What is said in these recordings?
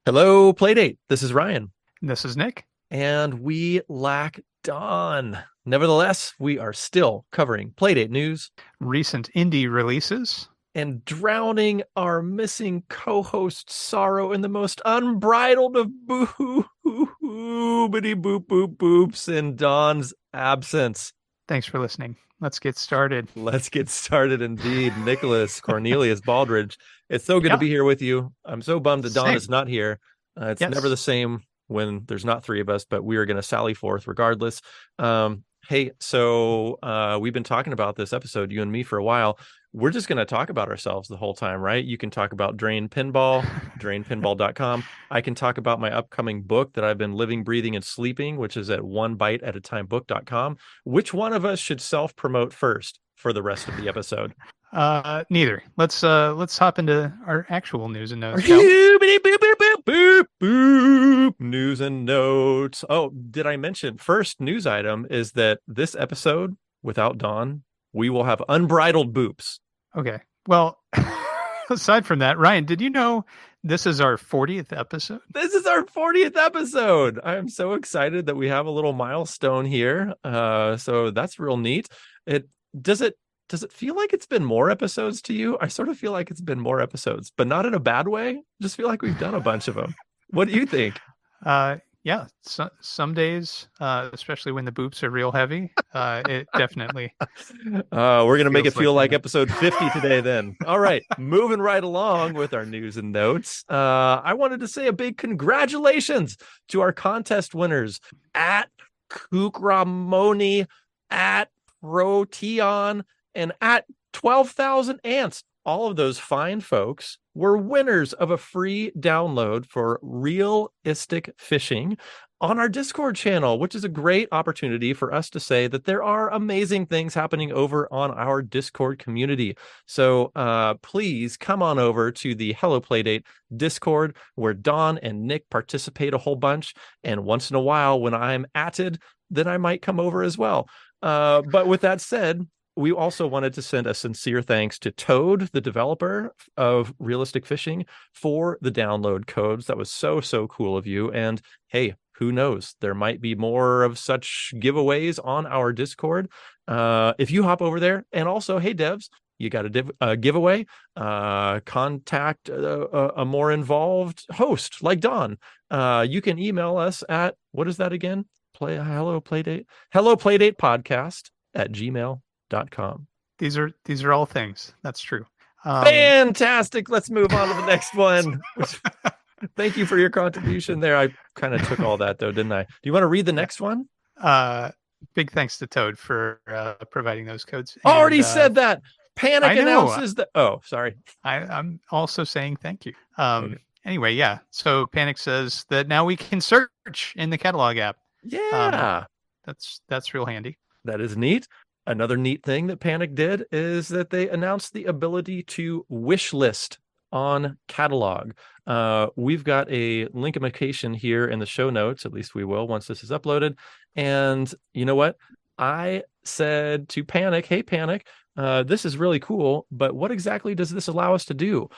Hello, Playdate. This is Ryan, This is Nick. and we lack Don. Nevertheless, we are still covering Playdate news Recent indie releases. and drowning our missing co-host sorrow in the most unbridled of boobity boop boop boops in Don's absence. Thanks for listening. Let's get started. Let's get started indeed. Nicholas Cornelius Baldridge. It's so good to Yeah, be here with you. I'm so bummed that Don is same. not here. It's never the Yes. same when there's not three of us, but we are going to sally forth regardless. Hey, so we've been talking about this episode, you and me, for a while. We're just going to talk about ourselves the whole time, right? You can talk about Drain Pinball, drainpinball.com. I can talk about my upcoming book that I've been living, breathing, and sleeping, which is at one bite at a time book.com. Which one of us should self-promote first for the rest of the episode? Neither. Let's hop into our actual news and notes, shall we? News and notes. Oh, did I mention first news item is that this episode without Dawn, we will have unbridled boops. Okay. Well, aside from that, Ryan, did you know this is our 40th episode? This is our 40th episode. I'm so excited that we have a little milestone here. So that's real neat. It does it does it feel like it's been more episodes to you? I sort of feel like it's been more episodes, but not in a bad way. Just feel like we've done a bunch of them. What do you think? Yeah, some days, especially when the boops are real heavy, it definitely We're gonna make it feels like feel like more. episode 50 today then. All right, moving right along with our news and notes. I wanted to say a big congratulations to our contest winners at Kukramoni, at Proteon, and at 12,000 ants. All of those fine folks were winners of a free download for realistic fishing on our Discord channel, which is a great opportunity for us to say that there are amazing things happening over on our Discord community. So please come on over to the Hello Playdate Discord, where Don and Nick participate a whole bunch. And once in a while, when I'm atted, then I might come over as well. But with that said, we also wanted to send a sincere thanks to Toad, the developer of Realistic Fishing, for the download codes. That was so cool of you. And hey, who knows? There might be more of such giveaways on our Discord. If you hop over there, and also, hey, devs, you got a giveaway, contact a more involved host like Don. You can email us at, what is that again? Hello Playdate podcast at gmail.com. These are all things. That's true. Um, Fantastic. Let's move on to the next one. Thank you for your contribution there. I kind of took all that though, didn't I? Do you want to read the yeah. next one? Uh, Big thanks to Toad for providing those codes. And Already said that. Panic I know announces that. Oh, sorry. I'm also saying thank you. Okay. Anyway, yeah. So Panic says that now we can search in the catalog app. Um, Yeah, that's real handy. that is neat. Another neat thing that Panic did is that they announced the ability to wish list on catalog. We've got a linkification here in the show notes, at least we will once this is uploaded. And you know what? I said to Panic, hey, Panic, this is really cool, but what exactly does this allow us to do?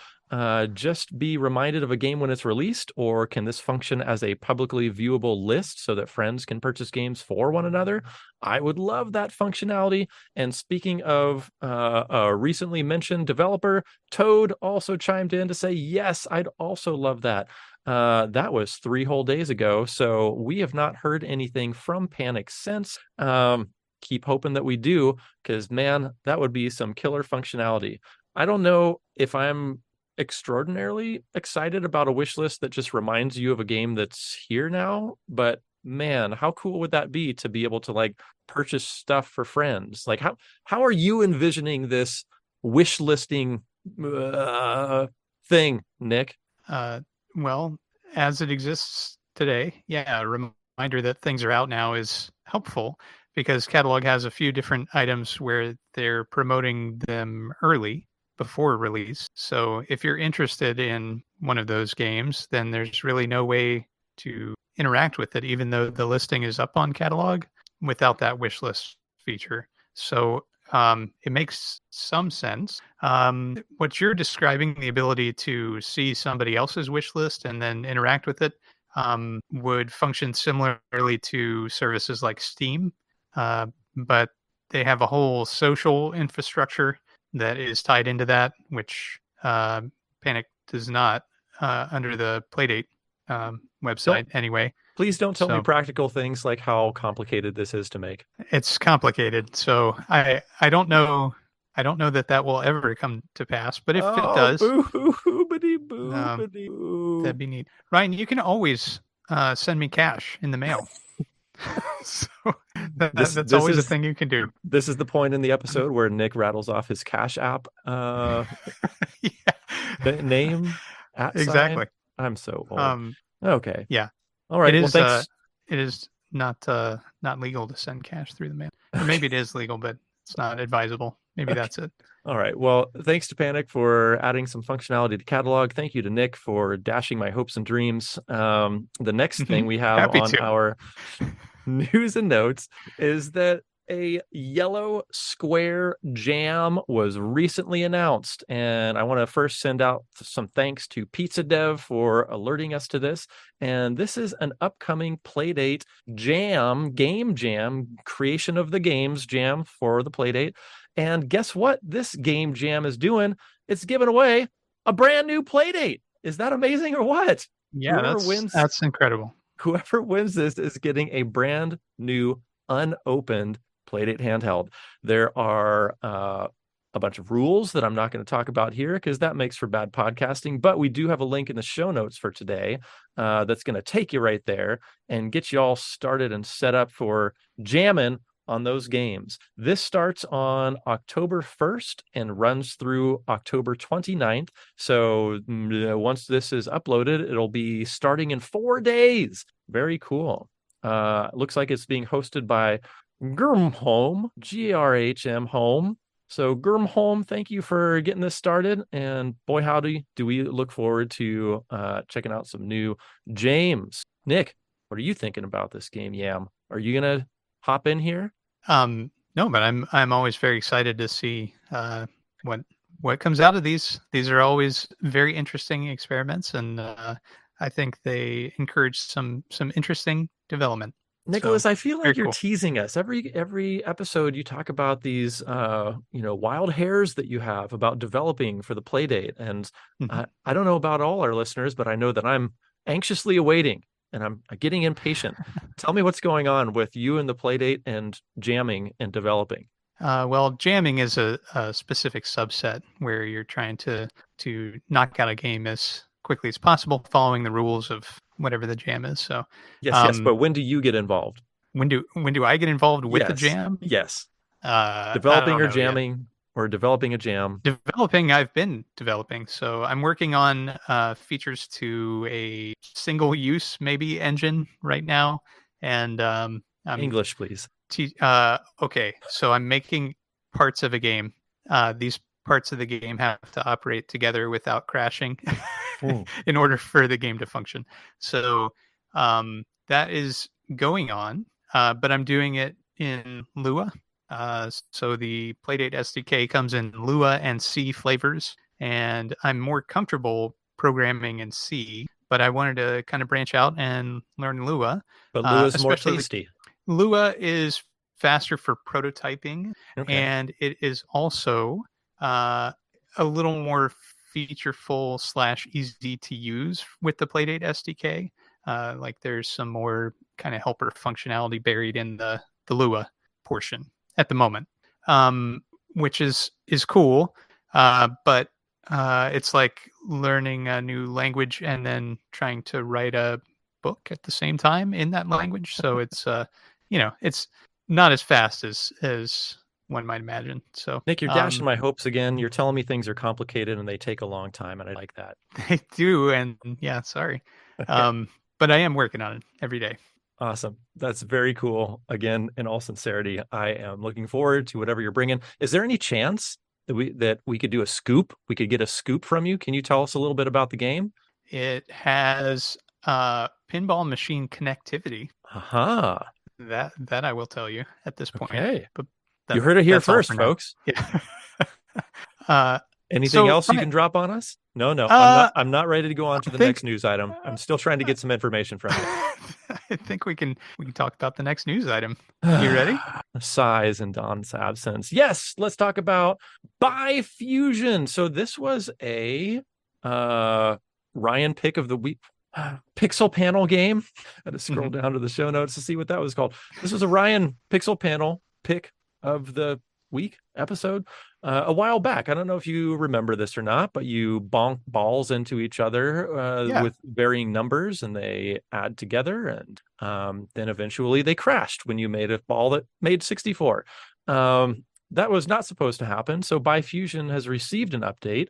Just be reminded of a game when it's released, or can this function as a publicly viewable list so that friends can purchase games for one another? I would love that functionality. And speaking of a recently mentioned developer, Toad also chimed in to say, yes, I'd also love that. That was 3 whole days ago, so we have not heard anything from Panic since. Keep hoping that we do, because man, that would be some killer functionality. I don't know if I'm extraordinarily excited about a wish list that just reminds you of a game that's here now, but man, how cool would that be to be able to like purchase stuff for friends? Like how are you envisioning this wish listing thing, Nick? Uh, well, as it exists today, yeah, a reminder that things are out now is helpful because catalog has a few different items where they're promoting them early before release. So if you're interested in one of those games, then there's really no way to interact with it, even though the listing is up on catalog without that wish list feature. So it makes some sense. What you're describing, the ability to see somebody else's wish list and then interact with it, would function similarly to services like Steam, but they have a whole social infrastructure that is tied into that, which Panic does not under the Playdate website Don't anyway. Please don't tell me So practical things like how complicated this is to make. it's complicated. So I don't know. I don't know that that will ever come to pass, but if it Oh, does, boo boobity boo um, boobity boo. that'd be neat. Ryan, you can always send me cash in the mail. So that's This always a is thing you can do. this is the point in the episode where Nick rattles off his Cash App Yeah, name at sign. exactly. I'm so old. Um, Okay. yeah, All it right. Well, is. thanks. It is not legal to send cash through the mail, or maybe it is legal, but it's not advisable. Maybe Okay. that's it. All right. Well, thanks to Panic for adding some functionality to catalog. Thank you to Nick for dashing my hopes and dreams. The next thing we have Happy on to. our news and notes is that a yellow square jam was recently announced. And I want to first send out some thanks to Pizza Dev for alerting us to this. And this is an upcoming Playdate game jam, creation of the games jam for the Playdate. And guess what this game jam is doing? It's giving away a brand new Playdate. Is that amazing or what? Yeah, that's incredible. Whoever wins this is getting a brand new unopened Playdate handheld. There are a bunch of rules that I'm not going to talk about here because that makes for bad podcasting, but we do have a link in the show notes for today that's going to take you right there and get you all started and set up for jamming on those games. This starts on October 1st and runs through October 29th. So once this is uploaded, it'll be starting in 4 days. Very cool. Looks like it's being hosted by Grmhome, GRHM Home. So Grmhome, thank you for getting this started. And boy, howdy, do we look forward to checking out some new James. Nick, what are you thinking about this game, Yam? Are you going to hop in here? No, but I'm always very excited to see what comes out of these. These are always very interesting experiments, and I think they encourage some interesting development. Nicholas, So, I feel very like you're cool. teasing us. Every episode you talk about these wild hairs that you have about developing for the Playdate. And Mhm. I don't know about all our listeners, but I know that I'm anxiously awaiting and I'm getting impatient. Tell me what's going on with you and the Playdate and jamming and developing. Well, jamming is a specific subset where you're trying to knock out a game as quickly as possible, following the rules of whatever the jam is. So, Yes, but when do you get involved? when do I get involved with the Yes. jam? Yes. I Developing don't or know yet. jamming or developing a jam. Developing, I've been developing. So I'm working on features to a single use maybe engine right now, and I'm English, please. okay. So I'm making parts of a game. These parts of the game have to operate together without crashing in order for the game to function. So that is going on, but I'm doing it in Lua. So the Playdate SDK comes in Lua and C flavors, and I'm more comfortable programming in C, but I wanted to kind of branch out and learn Lua. But Lua's more Especially tasty. Lua is faster for prototyping, Okay. and it is also a little more featureful / easy to use with the Playdate SDK. Like there's some more kind of helper functionality buried in the Lua portion at the moment, which is cool. But it's like learning a new language and then trying to write a book at the same time in that language. So it's it's not as fast as one might imagine. So Nick, you're dashing my hopes again. You're telling me things are complicated and they take a long time, and I like that. they do, and yeah, sorry. But I am working on it every day. Awesome. That's very cool. Again, in all sincerity, I am looking forward to whatever you're bringing. Is there any chance that we could do a scoop? We could get a scoop from you. Can you tell us a little bit about the game? It has pinball machine connectivity. Aha. That I will tell you at this point. Okay. But You heard it here That's all first, for now. folks. Yeah. uh, Anything so else you Brian, can drop on us? No, uh, I'm not ready to go on I to the think next news item. I'm still trying to get some information from you. I think we can talk about the next news item. You ready? Sighs in Don's absence. Yes, let's talk about Fusion. So this was a Ryan pick of the week. Pixel panel game. I had to scroll down to the show notes to see what that was called. This was a Ryan pixel panel pick of the week episode a while back. I don't know if you remember this or not, but you bonk balls into each other Yeah. with varying numbers and they add together. And then eventually they crashed when you made a ball that made 64. That was not supposed to happen. So Fusion has received an update.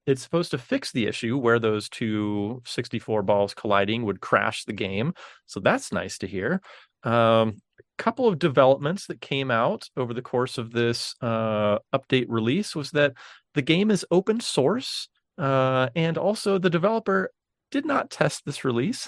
It's supposed to fix the issue where those two 64 balls colliding would crash the game. So that's nice to hear. Couple of developments that came out over the course of this update release was that the game is open source, and also the developer did not test this release.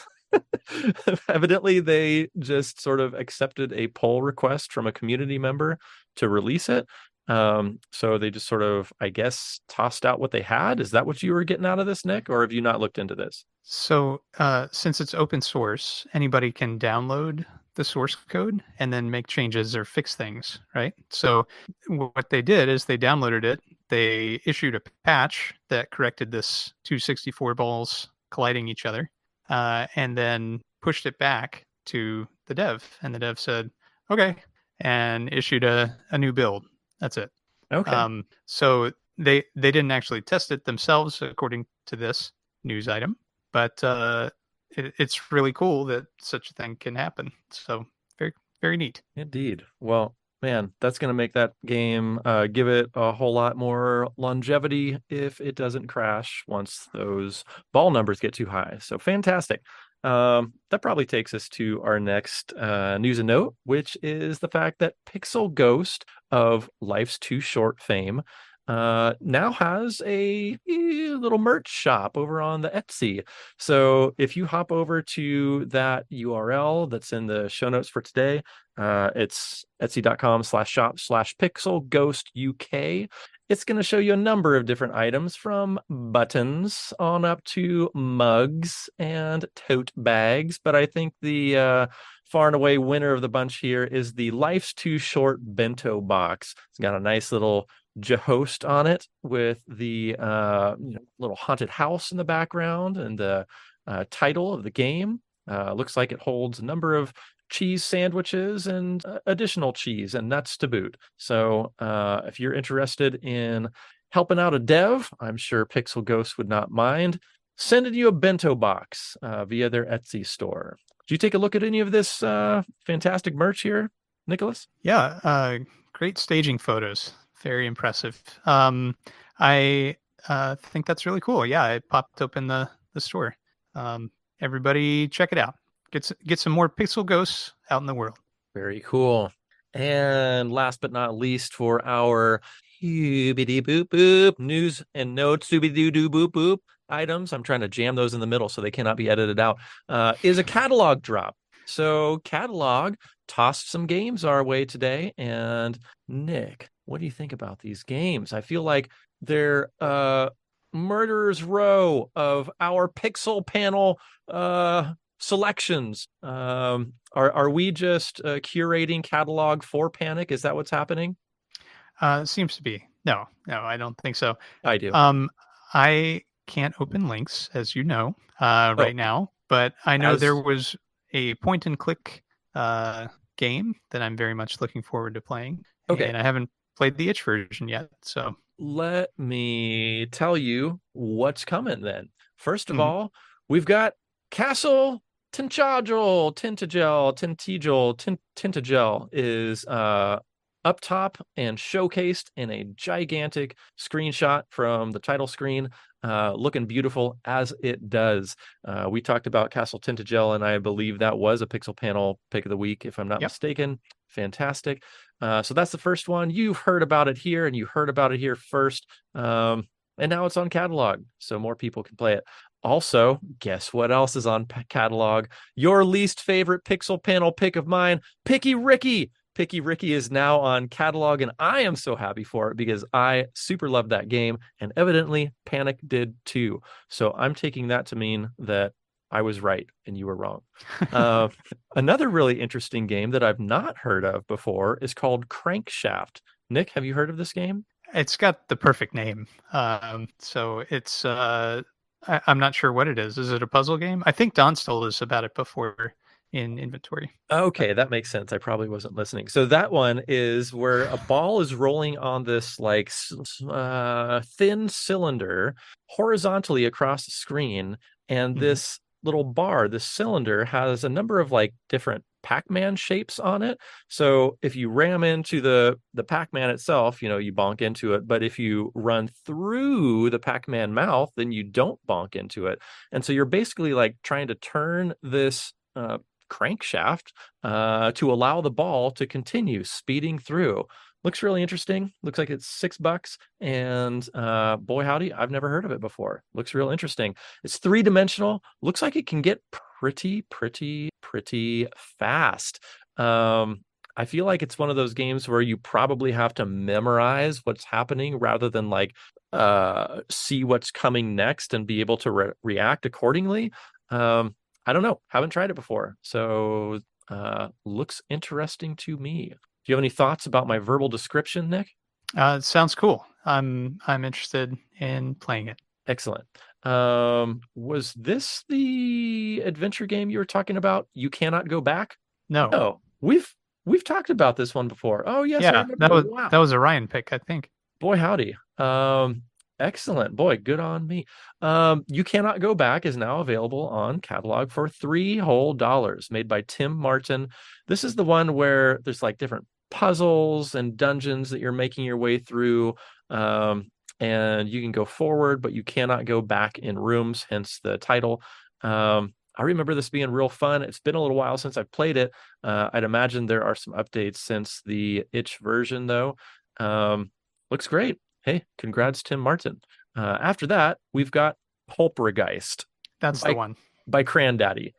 Evidently, they just sort of accepted a pull request from a community member to release it. So they just sort of, I guess, tossed out what they had. Is that what you were getting out of this, Nick, or have you not looked into this? So since it's open source, anybody can download the source code and then make changes or fix things, right? So what they did is they downloaded it. They issued a patch that corrected this 264 balls colliding each other, and then pushed it back to the dev. And the dev said, okay, and issued a new build. That's it. Okay. So they didn't actually test it themselves, according to this news item, but it's really cool that such a thing can happen. So very, very neat. Indeed. Well, man, that's going to make that game give it a whole lot more longevity if it doesn't crash once those ball numbers get too high. So fantastic. That probably takes us to our next news and note, which is the fact that Pixel Ghost of Life's Too Short fame now has a little merch shop over on the Etsy. So if you hop over to that URL that's in the show notes for today, it's etsy.com/shop/pixelghostuk. It's going to show you a number of different items from buttons on up to mugs and tote bags. But I think the far and away winner of the bunch here is the Life's Too Short bento box. It's got a nice little host on it with the little haunted house in the background and the title of the game. Looks like it holds a number of cheese sandwiches and additional cheese and nuts to boot. So if you're interested in helping out a dev, I'm sure Pixel Ghost would not mind sending you a bento box via their Etsy store. Did you take a look at any of this fantastic merch here, Nicholas? Yeah, great staging photos. Very impressive. I think that's really cool. Yeah, it popped open the store. Everybody check it out. Get some more Pixel Ghosts out in the world. Very cool. And last but not least, for our boop boop news and notes doo doo boop boop items, I'm trying to jam those in the middle so they cannot be edited out, is a catalog drop. So Catalog tossed some games our way today. And Nick, what do you think about these games? I feel like they're murderer's row of our pixel panel selections. Are we just curating Catalog for Panic? Is that what's happening? Seems to be. No, I don't think so. I do. I can't open links, as you know, right now, but I know there was a point and click game that I'm very much looking forward to playing. Okay. And I haven't played the itch version yet. So let me tell you what's coming then. First of all, we've got Castle Tintagel is up top and showcased in a gigantic screenshot from the title screen, looking beautiful as it does. We talked about Castle Tintagel, and I believe that was a Pixel Panel pick of the week, if I'm not mistaken. Fantastic. So that's the first one. You've heard about it here, and you heard about it here first. And now it's on Catalog, so more people can play it. Also, guess what else is on Catalog? Your least favorite Pixel Panel pick of mine, Picky Ricky. Picky Ricky is now on catalog, and I am so happy for it because I super love that game, and evidently Panic did too. So I'm taking that to mean that I was right and you were wrong. Uh, Another really interesting game that I've not heard of before is called Crankshaft. Nick, have you heard of this game? It's got the perfect name. So it's I'm not sure what it is. Is it a puzzle game? I think Don told us about it before in inventory. Okay, that makes sense. I probably wasn't listening. So that one is where a ball is rolling on this like thin cylinder horizontally across the screen, and Mhm. this little bar, this cylinder has a number of like different Pac-Man shapes on it. So if you ram into the Pac-Man itself, you bonk into it. But if you run through the Pac-Man mouth, then you don't bonk into it. And so you're basically like trying to turn this crankshaft to allow the ball to continue speeding through. Looks really interesting. Looks like it's $6, and boy howdy, I've never heard of it before. Looks real interesting. It's three-dimensional. Looks like it can get pretty fast. I feel like it's one of those games where you probably have to memorize what's happening rather than like see what's coming next and be able to react accordingly. I don't know. Haven't tried it before. So looks interesting to me. Do you have any thoughts about my verbal description, Nick? It sounds cool. I'm interested in playing it. Excellent. Was this the adventure game you were talking about? You Cannot Go Back? No. No, we've talked about this one before. Oh yes, I Yeah, remember. Wow. that was a Ryan pick, I think. Boy howdy. Excellent. Boy, good on me. You Cannot Go Back is now available on catalog for $3 whole, made by Tim Martin. This is the one where there's like different puzzles and dungeons that you're making your way through. And you can go forward, but you cannot go back in rooms, hence the title. I remember this being real fun. It's been a little while since I've played it. I'd imagine there are some updates since the itch version, though. Looks great. Hey, congrats, Tim Martin. After that, we've got Poltergeist That's the one. by Cranddaddy.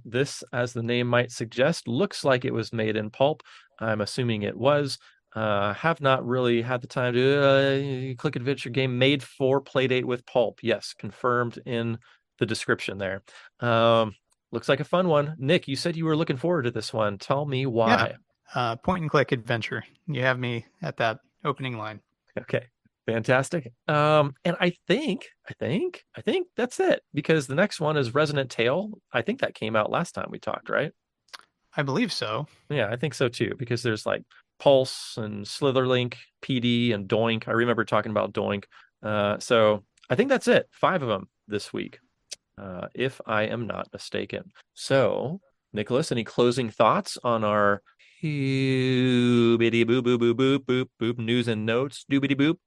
This, as the name might suggest, looks like it was made in pulp. I'm assuming it was. Have not really had the time to click adventure game made for Playdate with pulp. Yes, confirmed in the description there. Looks like a fun one. Nick, you said you were looking forward to this one. Tell me why. Yeah. Point and click adventure. You have me at that opening line. Okay. Fantastic. And I think that's it, because the next one is Resonant Tale. I think that came out last time we talked, right? I believe so. Yeah, I think so too, because there's like Pulse and Slitherlink, PD, and Doink. I remember talking about Doink. So I think that's it. 5 of them this week, if I am not mistaken. So, Nicholas, any closing thoughts on our boop boop boop boop boop boop news and notes? Doobity boop.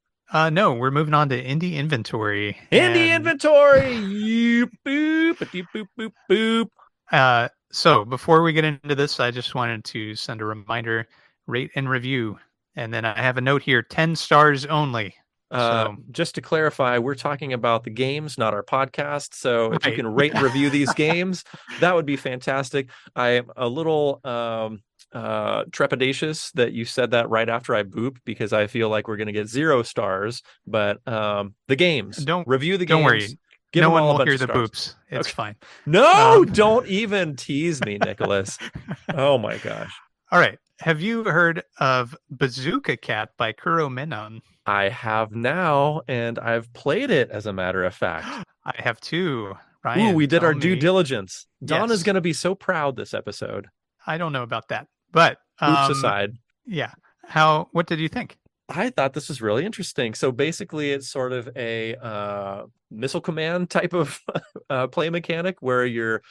No, we're moving on to indie inventory. Indie inventory. Boop boop boop boop boop. So before we get into this, I just wanted to send a reminder, rate and review. And then I have a note here, 10 stars only. Just to clarify, we're talking about the games, not our podcast. So if you can rate and review these games, that would be fantastic. I am a little trepidatious that you said that right after I booped, because I feel like we're going to get 0 stars. But the games, don't review the games. Don't worry. Give no them one all will a bunch hear of the stars. boops. It's fine. No, don't even tease me, Nicholas. Oh my gosh. All right. Have you heard of Bazooka Cat by Kuro Menon? I have now, and I've played it, as a matter of fact. I have too. Ryan, ooh, we did our due diligence. Don is Yes. going to be so proud this episode. I don't know about that, but Oops aside. Yeah. What did you think? I thought this was really interesting. So basically, it's sort of a missile command type of play mechanic where you're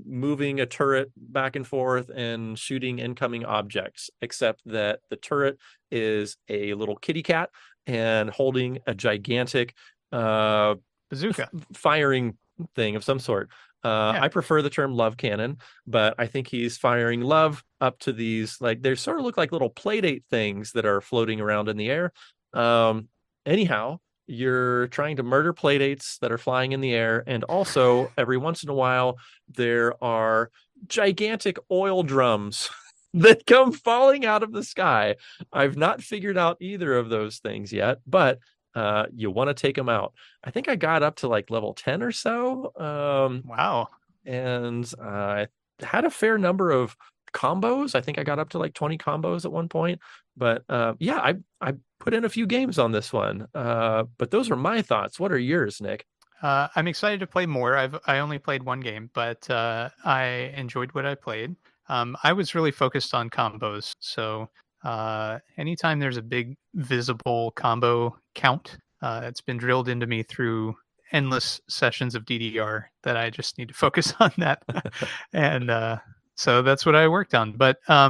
moving a turret back and forth and shooting incoming objects, except that the turret is a little kitty cat and holding a gigantic bazooka firing thing of some sort. I prefer the term love cannon, but I think he's firing love up to these, like, they sort of look like little Playdate things that are floating around in the air. Anyhow, you're trying to murder Playdates that are flying in the air, and also every once in a while there are gigantic oil drums that come falling out of the sky. I've not figured out either of those things yet, but you want to take them out. I think I got up to like level 10 or so. Wow. And I had a fair number of combos. I think I got up to like 20 combos at one point. But yeah, I put in a few games on this one. But those are my thoughts. What are yours, Nick? I'm excited to play more. I only played one game, but I enjoyed what I played. I was really focused on combos, so anytime there's a big visible combo count, it's been drilled into me through endless sessions of DDR that I just need to focus on that, and so that's what I worked on. But I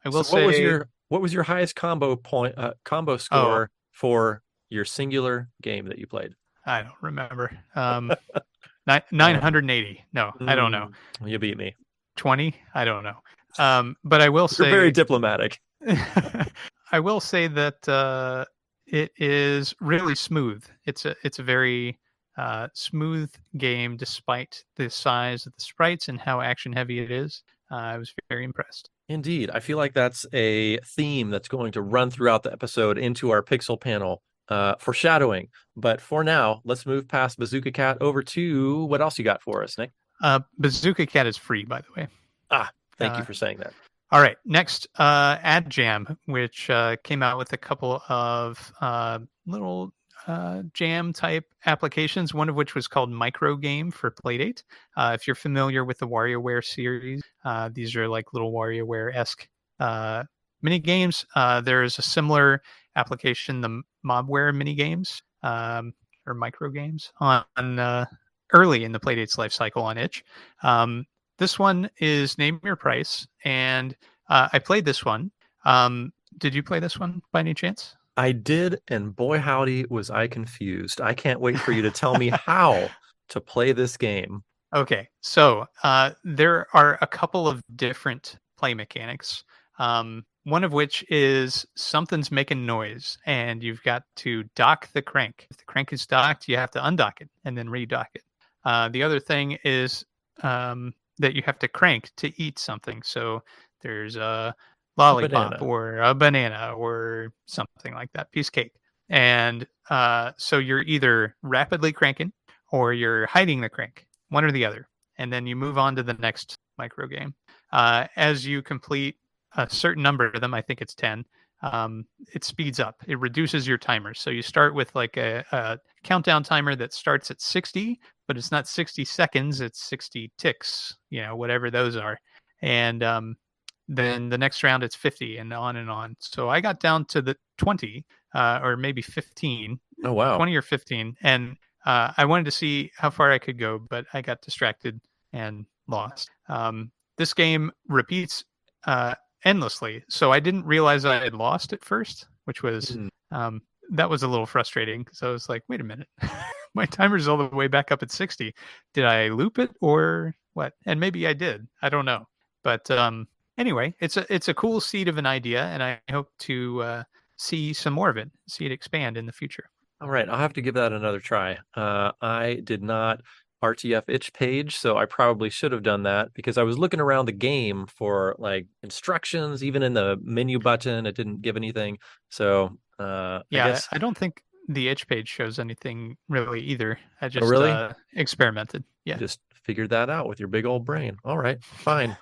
will So say, what was your highest combo oh, score for your singular game that you played? I don't remember. Uh, 980. No, I don't know. You beat me. 20? I don't know. But I will You're very say, diplomatic. I will say that it is really smooth. It's a very smooth game, despite the size of the sprites and how action heavy it is. I was very impressed. Indeed. I feel like that's a theme that's going to run throughout the episode into our pixel panel, foreshadowing. But for now, let's move past Bazooka Cat over to what else you got for us, Nick? Bazooka Cat is free, by the way. Thank you for saying that. All right. Next, Ad Jam, which came out with a couple of little jam type applications, one of which was called Micro Game for Playdate. If you're familiar with the WarioWare series, these are like little WarioWare esque mini games. There's a similar application, the Mobware mini games or micro games on early in the Playdate's life cycle on itch. This one is Name Your Price, and I played this one. Did you play this one by any chance? I did, and boy howdy was I confused. I can't wait for you to tell me how to play this game. Okay, so there are a couple of different play mechanics. One of which is something's making noise, and you've got to dock the crank. If the crank is docked, you have to undock it and then redock it. The other thing is that you have to crank to eat something. So there's a lollipop or a banana or something like that, piece of cake. And so you're either rapidly cranking or you're hiding the crank, one or the other. And then you move on to the next micro game. As you complete a certain number of them, I think it's 10, it speeds up. It reduces your timer. So you start with like a countdown timer that starts at 60, but it's not 60 seconds, it's 60 ticks, whatever those are. And then the next round it's 50 and on and on. So I got down to the 20 or maybe 15. Oh, wow. 20 or 15. And I wanted to see how far I could go, but I got distracted and lost. This game repeats endlessly. So I didn't realize I had lost at first, which was that was a little frustrating because I was like, wait a minute, my timer's all the way back up at 60. Did I loop it or what? And maybe I did. I don't know. But anyway, it's a cool seed of an idea, and I hope to see some more of it, see it expand in the future. All right, I'll have to give that another try. I did not RTF itch page, so I probably should have done that because I was looking around the game for like instructions, even in the menu button, it didn't give anything. So I guess I don't think the itch page shows anything really either. I just really? Experimented. Yeah, you just figured that out with your big old brain. All right, fine.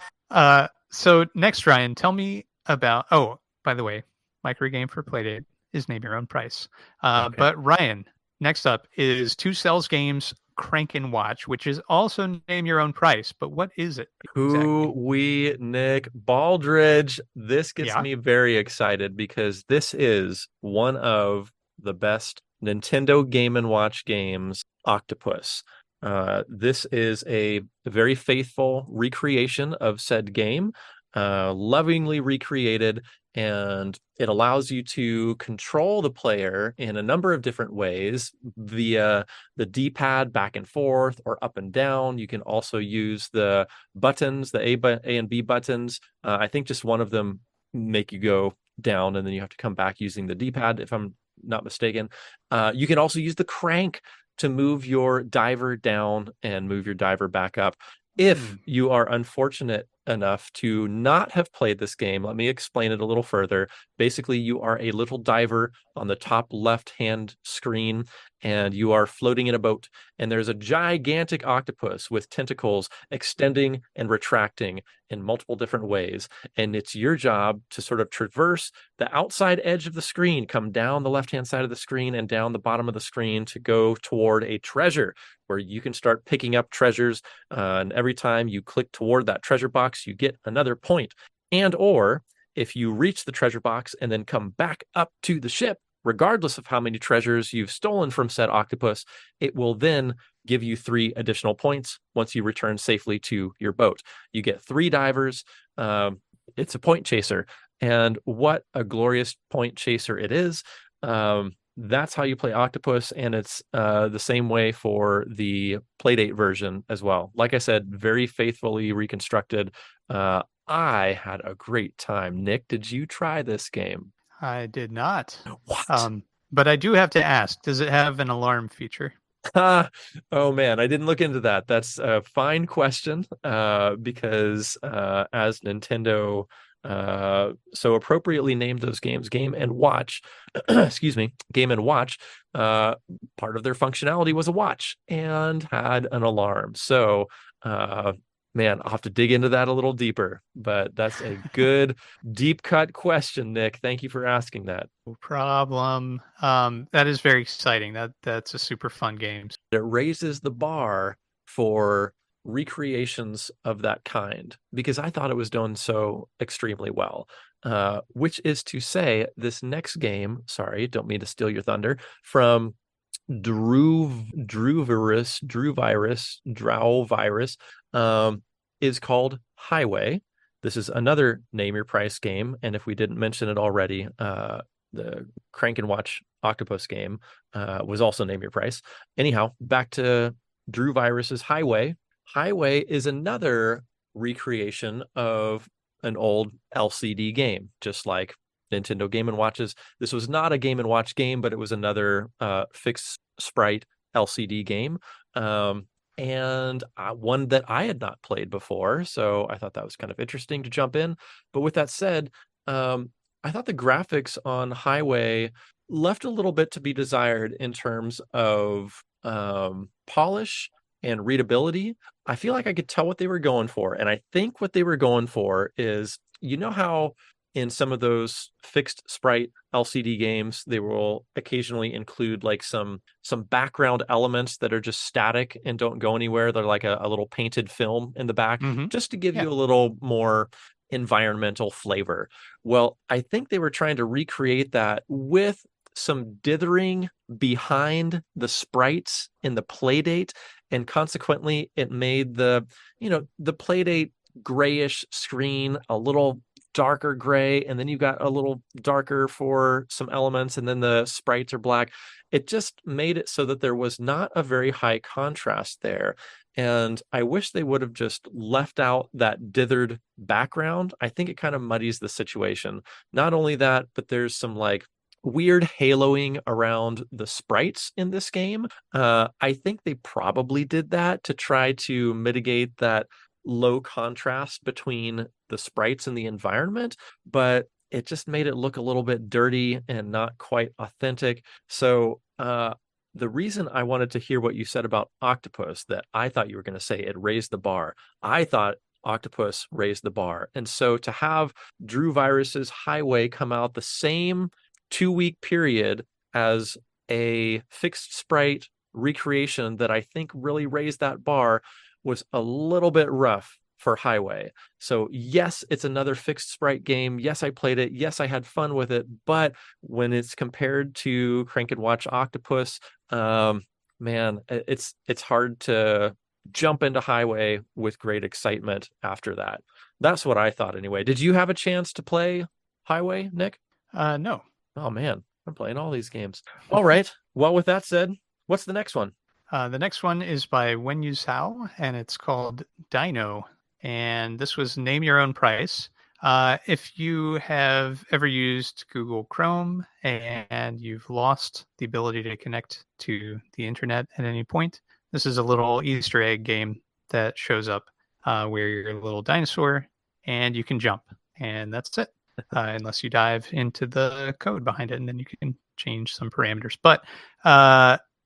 So next, Ryan, tell me about. Oh, by the way, micro game for Playdate is Name Your Own Price. Okay. But Ryan, next up is Two Cells Games Crank and Watch, which is also Name Your Own Price. But what is it? Nick Baldridge. This gets me very excited because this is one of the best Nintendo Game & Watch games, Octopus. This is a very faithful recreation of said game, lovingly recreated, and it allows you to control the player in a number of different ways via the D-pad back and forth or up and down. You can also use the buttons, the A and B buttons. I think just one of them make you go down, and then you have to come back using the D-pad, if I'm not mistaken. You can also use the crank to move your diver down and move your diver back up. If you are unfortunate enough to not have played this game, let me explain it a little further. Basically, you are a little diver on the top left hand screen, and you are floating in a boat, and there's a gigantic octopus with tentacles extending and retracting in multiple different ways. And it's your job to sort of traverse the outside edge of the screen, come down the left hand side of the screen and down the bottom of the screen to go toward a treasure where you can start picking up treasures. And every time you click toward that treasure box, you get another point. And or if you reach the treasure box and then come back up to the ship, regardless of how many treasures you've stolen from said octopus, it will then give you 3 additional points once you return safely to your boat. You get 3 divers. It's a point chaser. And what a glorious point chaser it is. That's how you play Octopus, and it's the same way for the Playdate version as well. Like I said, very faithfully reconstructed. I had a great time. Nick, did you try this game? I did not. What? But I do have to ask, does it have an alarm feature? Oh man, I didn't look into that. That's a fine question, because as Nintendo so appropriately named those games Game and Watch, excuse me, Game and Watch, part of their functionality was a watch and had an alarm. So man, I'll have to dig into that a little deeper, but that's a good deep cut question, Nick. Thank you for asking that. No problem. That is very exciting. That's a super fun game. It raises the bar for recreations of that kind because I thought it was done so extremely well. Which is to say, this next game, sorry, don't mean to steal your thunder, from Drewvirus, is called Highway. This is another Name Your Price game, and if we didn't mention it already, the Crank and Watch Octopus game was also Name Your Price. Anyhow, back to Drewvirus's Highway. Highway is another recreation of an old LCD game, just like Nintendo Game & Watches. This was not a Game & Watch game, but it was another fixed sprite LCD game. And one that I had not played before, so I thought that was kind of interesting to jump in. But with that said, I thought the graphics on Highway left a little bit to be desired in terms of polish and readability. I feel like I could tell what they were going for. And I think what they were going for is, you know how in some of those fixed sprite LCD games, they will occasionally include like some background elements that are just static and don't go anywhere. They're like a little painted film in the back, just to give you a little more environmental flavor. Well, I think they were trying to recreate that with some dithering behind the sprites in the Playdate, and consequently it made the Playdate grayish screen a little darker gray, and then you got a little darker for some elements, and then the sprites are black. It just made it so that there was not a very high contrast there. And I wish they would have just left out that dithered background. I think it kind of muddies the situation. Not only that, but there's some like weird haloing around the sprites in this game. I think they probably did that to try to mitigate that low contrast between the sprites and the environment, but it just made it look a little bit dirty and not quite authentic. So the reason I wanted to hear what you said about Octopus, that I thought you were going to say it raised the bar. I thought Octopus raised the bar. And so to have Drewvirus's Highway come out the same 2-week period as a fixed sprite recreation that I think really raised that bar was a little bit rough for Highway. So yes, it's another fixed sprite game. Yes, I played it. Yes, I had fun with it. But when it's compared to Crank and Watch Octopus, man, it's hard to jump into Highway with great excitement after that. That's what I thought anyway. Did you have a chance to play Highway, Nick? No. Oh man, I'm playing all these games. All right. Well, with that said, what's the next one? The next one is by Wen Yu Sao, and it's called Dino. And this was Name Your Own Price. If you have ever used Google Chrome and you've lost the ability to connect to the internet at any point, this is a little Easter egg game that shows up. where you're a little dinosaur and you can jump, and that's it. Unless you dive into the code behind it, and then you can change some parameters. But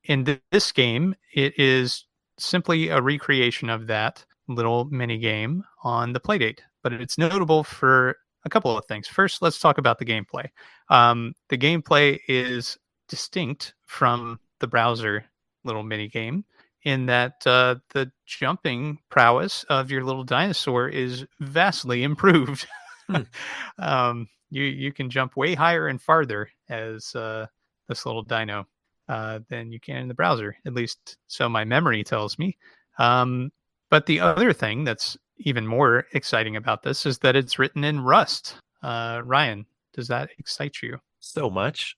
in this game, it is simply a recreation of that little mini game on the Playdate. But it's notable for a couple of things. First, let's talk about the gameplay. The gameplay is distinct from the browser little mini game in that the jumping prowess of your little dinosaur is vastly improved. You can jump way higher and farther as this little dino than you can in the browser, at least so my memory tells me. But the other thing that's even more exciting about this is that it's written in Rust. Ryan, does that excite you? So much.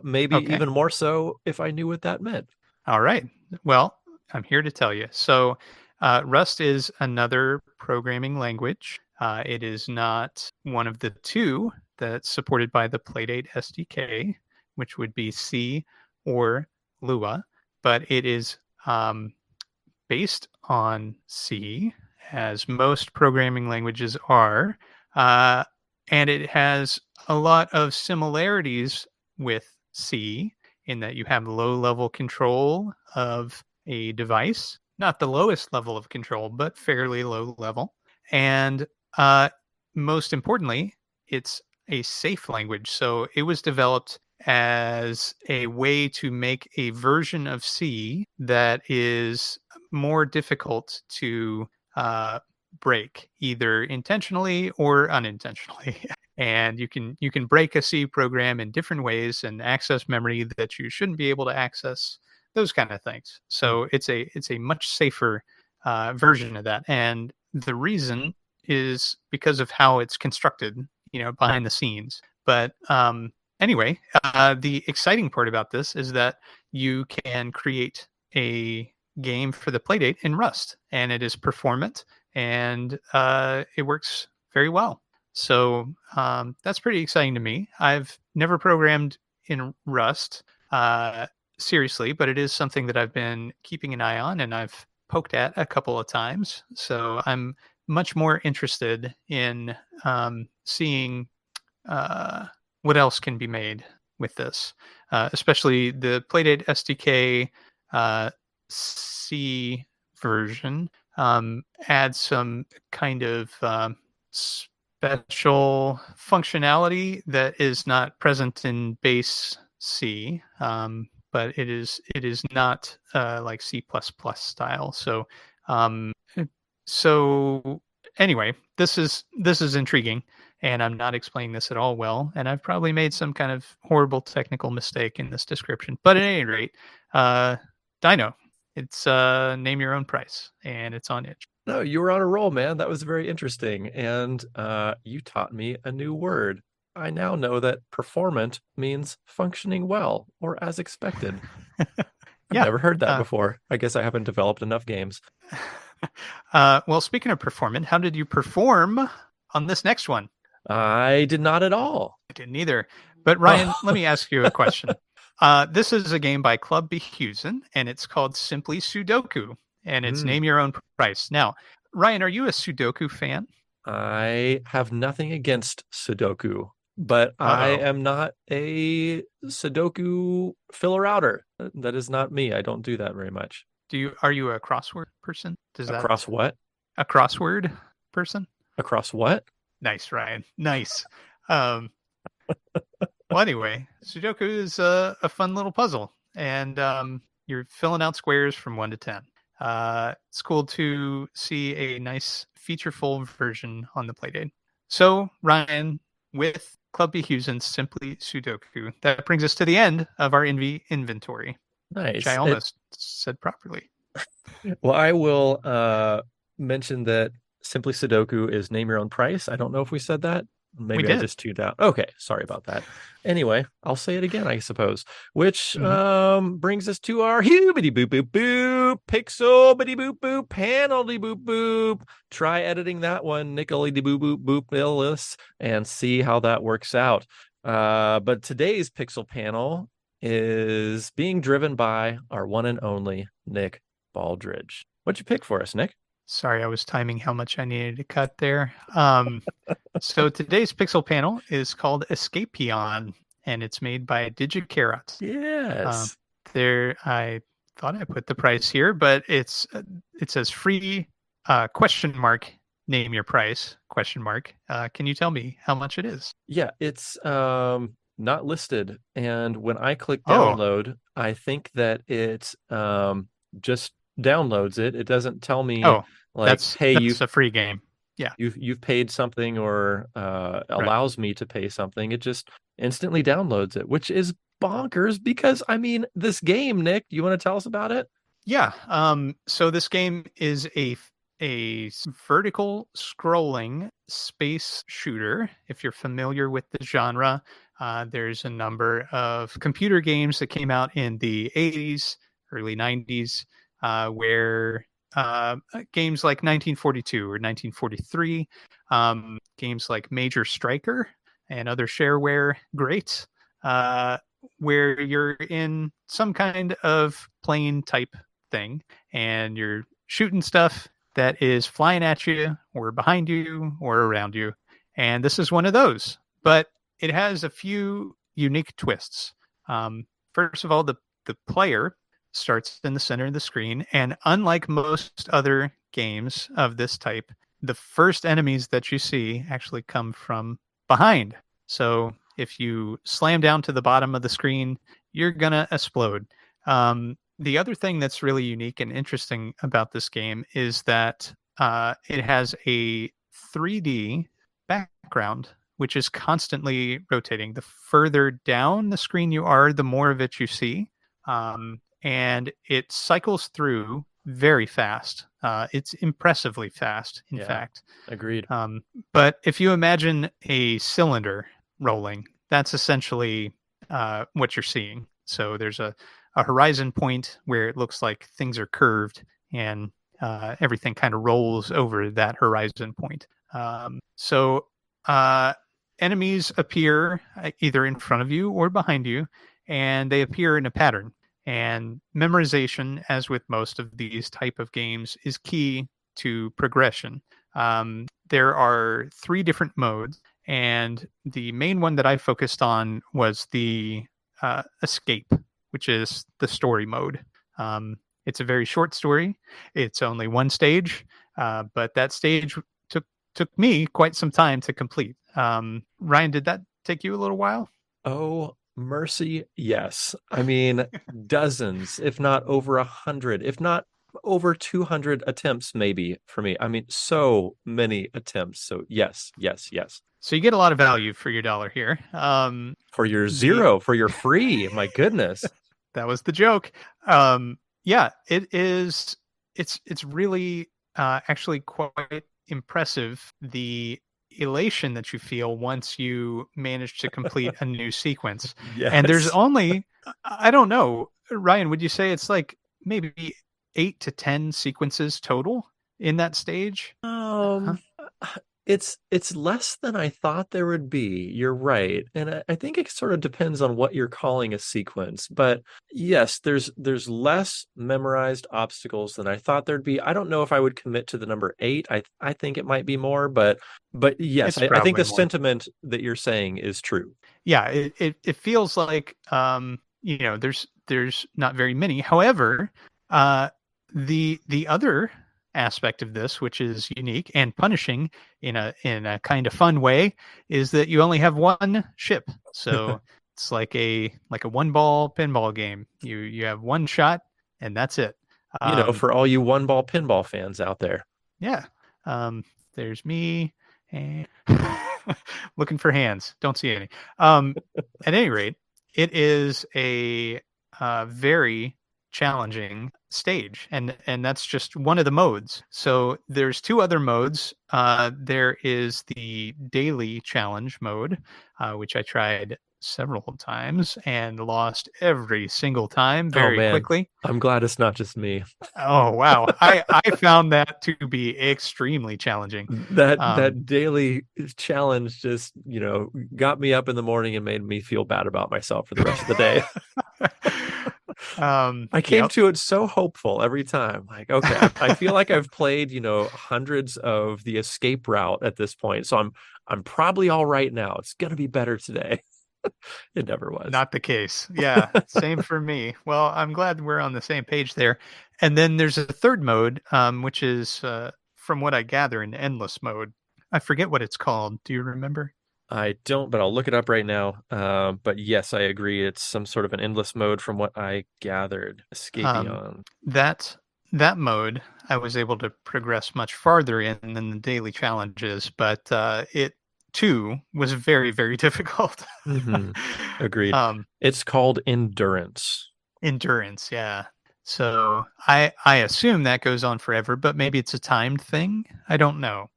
Maybe Okay. even more so if I knew what that meant. All right. Well, I'm here to tell you. So, Rust is another programming language. It is not one of the two that's supported by the Playdate SDK, which would be C or Lua, but it is based on C, as most programming languages are, and it has a lot of similarities with C in that you have low level control of a device, not the lowest level of control, but fairly low level. And most importantly, it's a safe language. So it was developed as a way to make a version of C that is more difficult to break, either intentionally or unintentionally. And you can break a C program in different ways and access memory that you shouldn't be able to access, those kind of things. So it's a much safer version of that. And the reason is because of how it's constructed, behind the scenes. But anyway, the exciting part about this is that you can create a game for the Playdate in Rust, and it is performant, and it works very well. So that's pretty exciting to me. I've never programmed in Rust seriously, but it is something that I've been keeping an eye on, and I've poked at a couple of times. So I'm much more interested in seeing what else can be made with this, especially the Playdate SDK C version adds some kind of special functionality that is not present in base C, but it is not like C++ style. So anyway, this is intriguing, and I'm not explaining this at all well, and I've probably made some kind of horrible technical mistake in this description. But at any rate, Dino, it's name your own price, and it's on itch. No, you were on a roll, man. That was very interesting. And you taught me a new word. I now know that performant means functioning well or as expected. I've Yeah. never heard that before. I guess I haven't developed enough games. Well, speaking of performant, how did you perform on this next one? I did not at all. I didn't either. But Ryan, let me ask you a question. This is a game by Club Behusen, and it's called Simply Sudoku, and it's name your own price. Now, Ryan, are you a Sudoku fan? I have nothing against Sudoku, but I am not a Sudoku filler-outer. That is not me. I don't do that very much. Are you a crossword person? Across what? A crossword person? Across what? Nice, Ryan. Nice. Well, anyway, Sudoku is a fun little puzzle, and you're filling out squares from 1 to 10. It's cool to see a nice featureful version on the Playdate. So, Ryan, with Club Behusen's Simply Sudoku, that brings us to the end of our inventory. Nice. Which I almost said properly. Well, I will mention that Simply Sudoku is name your own price. I don't know if we said that. Maybe I just tuned out. Okay, sorry about that. Anyway, I'll say it again, I suppose. Which brings us to our hubity boop boop boop pixel bitty boop boop panelty boop boop. Try editing that one, nickelly boop boop boop illis, and see how that works out. But today's pixel panel is being driven by our one and only Nick Baldridge. What'd you pick for us, Nick? Sorry, I was timing how much I needed to cut there. So today's pixel panel is called Escapepion, and it's made by Digicarot. Um, Yes. I thought I put the price here, but it says free question mark name your price question mark. Can you tell me how much it is? Yeah, it's not listed. And when I click Oh, download, I think that it just downloads it. It doesn't tell me oh, like, that's hey, that's a free game. Yeah, you've paid something or right. allows me to pay something. It just instantly downloads it, which is bonkers because I mean, this game, Nick, do you want to tell us about it? Yeah. So this game is a vertical scrolling space shooter. If you're familiar with the genre, there's a number of computer games that came out in the 80s, early 90s, where games like 1942 or 1943, games like Major Striker and other shareware greats, where you're in some kind of plane type thing and you're shooting stuff that is flying at you or behind you or around you. And this is one of those, but it has a few unique twists. First of all, the player starts in the center of the screen. And unlike most other games of this type, the first enemies that you see actually come from behind. So if you slam down to the bottom of the screen, you're going to explode. The other thing that's really unique and interesting about this game is that it has a 3D background, which is constantly rotating. The further down the screen you are, the more of it you see. And it cycles through very fast. It's impressively fast, in Yeah, fact. agreed. But if you imagine a cylinder rolling, that's essentially what you're seeing. So there's a horizon point where it looks like things are curved and everything kind of rolls over that horizon point. So enemies appear either in front of you or behind you, and they appear in a pattern. And memorization, as with most of these type of games, is key to progression. There are 3 different modes, and the main one that I focused on was the escape, which is the story mode. It's a very short story. It's only one stage, but that stage took me quite some time to complete. Ryan, did that take you a little while? Oh, mercy, yes. I mean, dozens, if not over 100, if not over 200 attempts, maybe for me. I mean, so many attempts. So yes, yes, yes. So you get a lot of value for your dollar here. For your The zero, for your free, my goodness. That was the joke. Yeah, it is. It's really actually quite impressive, the elation that you feel once you manage to complete a new sequence. And there's Yes. only, I don't know, Ryan, would you say it's like maybe 8 to 10 sequences total in that stage? Huh? Um, it's less than I thought there would be. You're right. And I think it sort of depends on what you're calling a sequence. But yes, there's less memorized obstacles than I thought there'd be. I don't know if I would commit to the number 8. I think it might be more, but yes, It's I think probably the more. sentiment that you're saying is true. Yeah, it feels like there's not very many. However, uh the other aspect of this, which is unique and punishing in a kind of fun way, is that you only have one ship. So it's like a one ball pinball game. You have one shot and that's it. For all you one ball pinball fans out there. Yeah. Um, there's me and looking for hands. Don't see any. At any rate, it is a very challenging stage, and that's just one of the modes. So there's 2 other modes. There is the daily challenge mode, which I tried several times and lost every single time Oh very man, quickly. I'm glad it's not just me. Oh wow. I found that to be extremely challenging. Um That daily challenge just, got me up in the morning and made me feel bad about myself for the rest of the day. I came Yep. to it so hopeful every time. Like, okay, I feel like I've played, hundreds of the escape route at this point. So I'm probably all right now. It's gonna be better today. It never was. Not the case. Yeah, same for me. Well, I'm glad we're on the same page there. And then there's a third mode, which is, from what I gather, an endless mode. I forget what it's called. Do you remember? I don't, but I'll look it up right now. But yes, I agree. It's some sort of an endless mode from what I gathered. Um, Escapepion. that that mode, I was able to progress much farther in than the daily challenges, but it too was very, very difficult. Hmm. Agreed. um, It's called Endurance. Endurance, yeah. So I assume that goes on forever, but maybe it's a timed thing. I don't know.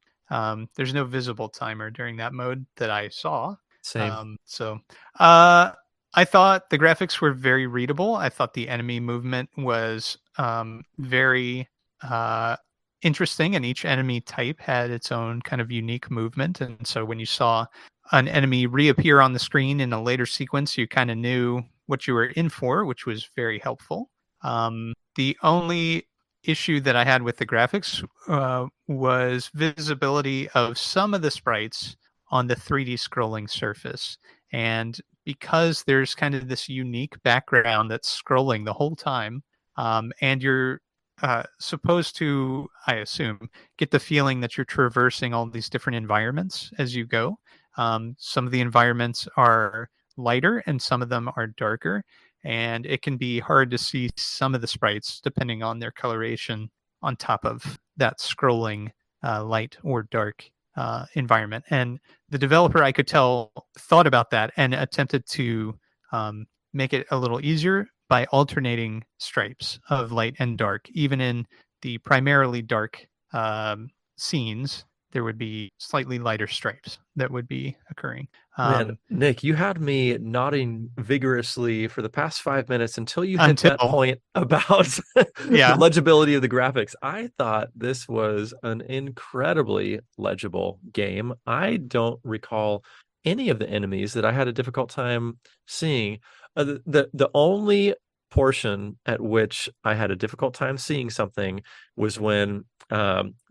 There's no visible timer during that mode that I saw. Same. So uh, I thought the graphics were very readable. I thought the enemy movement was very interesting, and each enemy type had its own kind of unique movement. And so when you saw an enemy reappear on the screen in a later sequence, you kind of knew what you were in for, which was very helpful. The only issue that I had with the graphics was visibility of some of the sprites on the 3D scrolling surface. And because there's kind of this unique background that's scrolling the whole time, and you're supposed to, I assume, get the feeling that you're traversing all these different environments as you go. Some of the environments are lighter and some of them are darker, and it can be hard to see some of the sprites depending on their coloration on top of that scrolling light or dark environment. And the developer, I could tell, thought about that and attempted to make it a little easier by alternating stripes of light and dark. Even in the primarily dark scenes, there would be slightly lighter stripes that would be occurring. Man, Nick, you had me nodding vigorously for the past 5 minutes until you hit that Until, point about yeah. legibility of the graphics. I thought this was an incredibly legible game. I don't recall any of the enemies that I had a difficult time seeing. The only portion at which I had a difficult time seeing something was when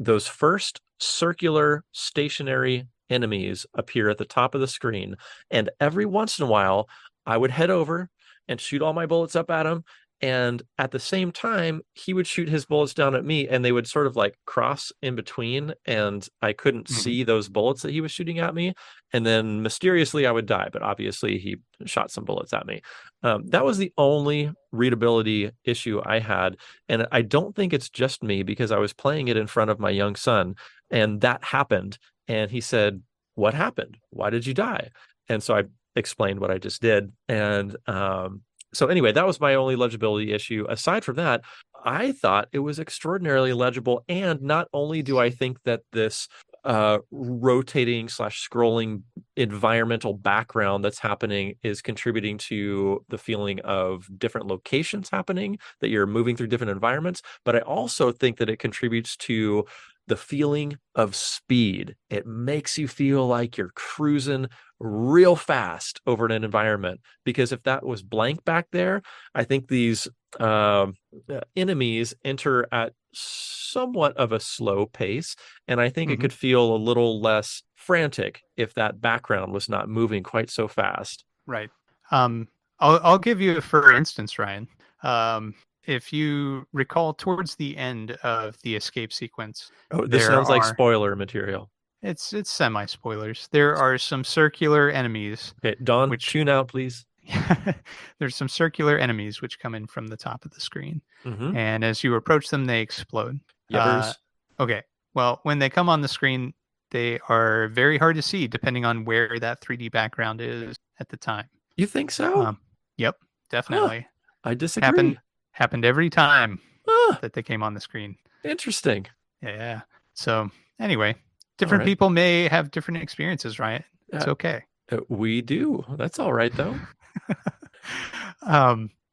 those first circular stationary enemies appear at the top of the screen. And every once in a while, I would head over and shoot all my bullets up at him. And at the same time, he would shoot his bullets down at me, and they would sort of like cross in between. And I couldn't Mhm. see those bullets that he was shooting at me. And then mysteriously, I would die. But obviously, he shot some bullets at me. That was the only readability issue I had. And I don't think it's just me because I was playing it in front of my young son, and that happened. And he said, "What happened? Why did you die?" And so I explained what I just did. And so anyway, that was my only legibility issue. Aside from that, I thought it was extraordinarily legible. And not only do I think that this rotating slash scrolling environmental background that's happening is contributing to the feeling of different locations happening, that you're moving through different environments, but I also think that it contributes to the feeling of speed. It makes you feel like you're cruising real fast over an environment, because if that was blank back there, I think these enemies enter at somewhat of a slow pace, and I think it Mhm. could feel a little less frantic if that background was not moving quite so fast. Right. Um, I'll give you a for instance, Ryan. Um, if you recall, towards the end of the escape sequence, Oh, this there sounds like are spoiler material. it's semi spoilers. There are some circular enemies Okay, Don, which tune out, please. there's some circular enemies which come in from the top of the screen, Mm-hmm. and as you approach them, they explode. Uh, Yevers. okay. Well, when they come on the screen, they are very hard to see depending on where that 3D background is at the time. You think so? Um, yep, Huh. definitely. I Happened disagree. happened every time Huh. that they came on the screen. Interesting. Yeah. So anyway, All different right. people may have different experiences, right? It's Uh, okay. we do. That's all right, though.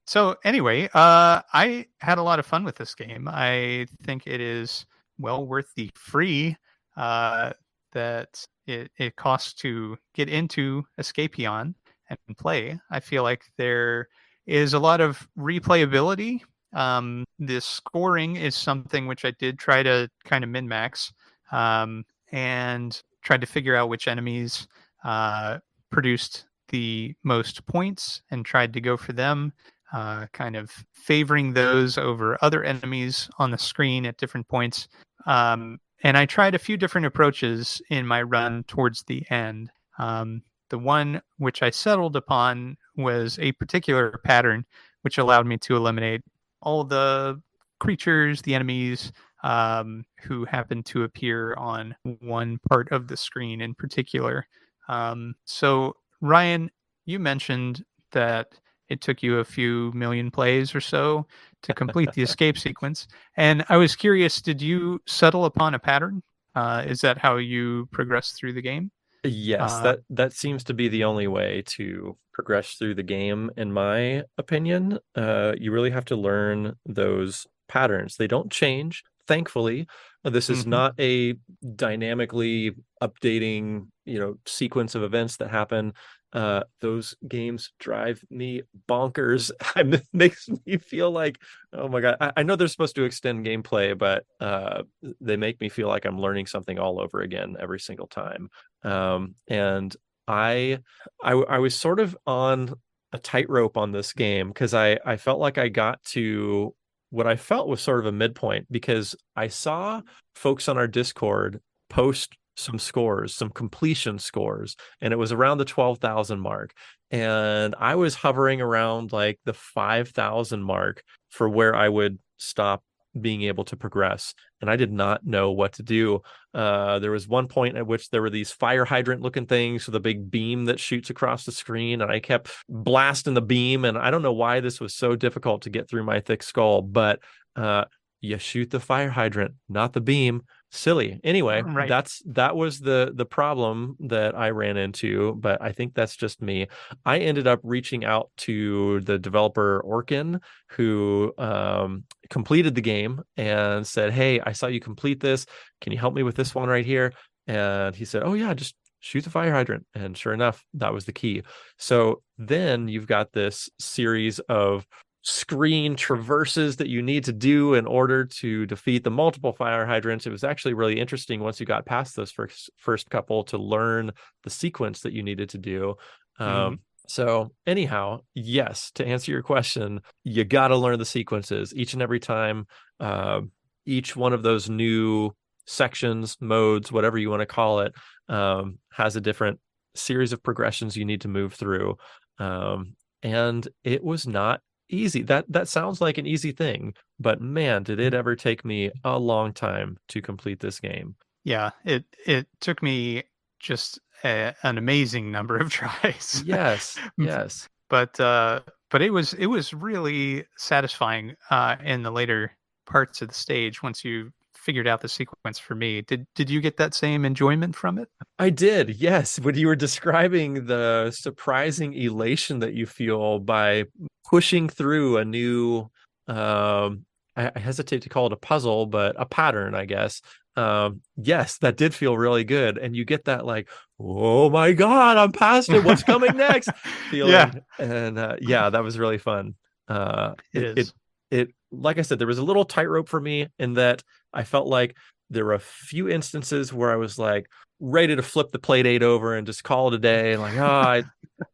So anyway, I had a lot of fun with this game. I think it is well worth the free that it costs to get into Escapepion and play. I feel like there is a lot of replayability. The scoring is something which I did try to kind of min max, and tried to figure out which enemies produced the most points and tried to go for them, kind of favoring those over other enemies on the screen at different points. And I tried a few different approaches in my run towards the end. The one which I settled upon was a particular pattern which allowed me to eliminate all the creatures, the enemies, who happen to appear on one part of the screen in particular. So, Ryan, you mentioned that it took you a few million plays or so to complete the escape sequence. And I was curious, did you settle upon a pattern? Is that how you progress through the game? Yes, Uh, that seems to be the only way to progress through the game, in my opinion. You really have to learn those patterns. They don't change, thankfully. This is mhm. not a dynamically updating, sequence of events that happen. Those games drive me bonkers. It makes me feel like, oh my God. I know they're supposed to extend gameplay, but they make me feel like I'm learning something all over again every single time. And I was sort of on a tightrope on this game because I felt like I got to what I felt was sort of a midpoint, because I saw folks on our Discord post some scores, some completion scores, and it was around the 12,000 mark. And I was hovering around like the 5,000 mark for where I would stop being able to progress. And I did not know what to do. There was one point at which there were these fire hydrant looking things with a big beam that shoots across the screen, and I kept blasting the beam. And I don't know why this was so difficult to get through my thick skull, but you shoot the fire hydrant, not the beam. Silly. Anyway, Right. that was the problem that I ran into, but I think that's just me. I ended up reaching out to the developer Orkin, who completed the game and said, "Hey, I saw you complete this. Can you help me with this one right here?" And he said, "Oh yeah, just shoot the fire hydrant." And sure enough, that was the key. So then you've got this series of screen traverses that you need to do in order to defeat the multiple fire hydrants. It was actually really interesting once you got past those first couple to learn the sequence that you needed to do. Mhm. So anyhow, yes, to answer your question, you got to learn the sequences each and every time. Each one of those new sections, modes, whatever you want to call it, has a different series of progressions you need to move through. And it was not easy. That sounds like an easy thing, but man, did it ever take me a long time to complete this game. Yeah, it took me just an amazing number of tries. Yes, yes. but it was really satisfying in the later parts of the stage once you figured out the sequence for me. Did you get that same enjoyment from it? I did. Yes. When you were describing the surprising elation that you feel by pushing through a new, I hesitate to call it a puzzle, but a pattern, I guess. Yes, that did feel really good. And you get that like, oh my God, I'm past it. What's coming next? Yeah, Feeling. And yeah, that was really fun. Uh, it it, it, is. like I said, there was a little tightrope for me in that I felt like there were a few instances where I was like ready to flip the Playdate over and just call it a day. And like,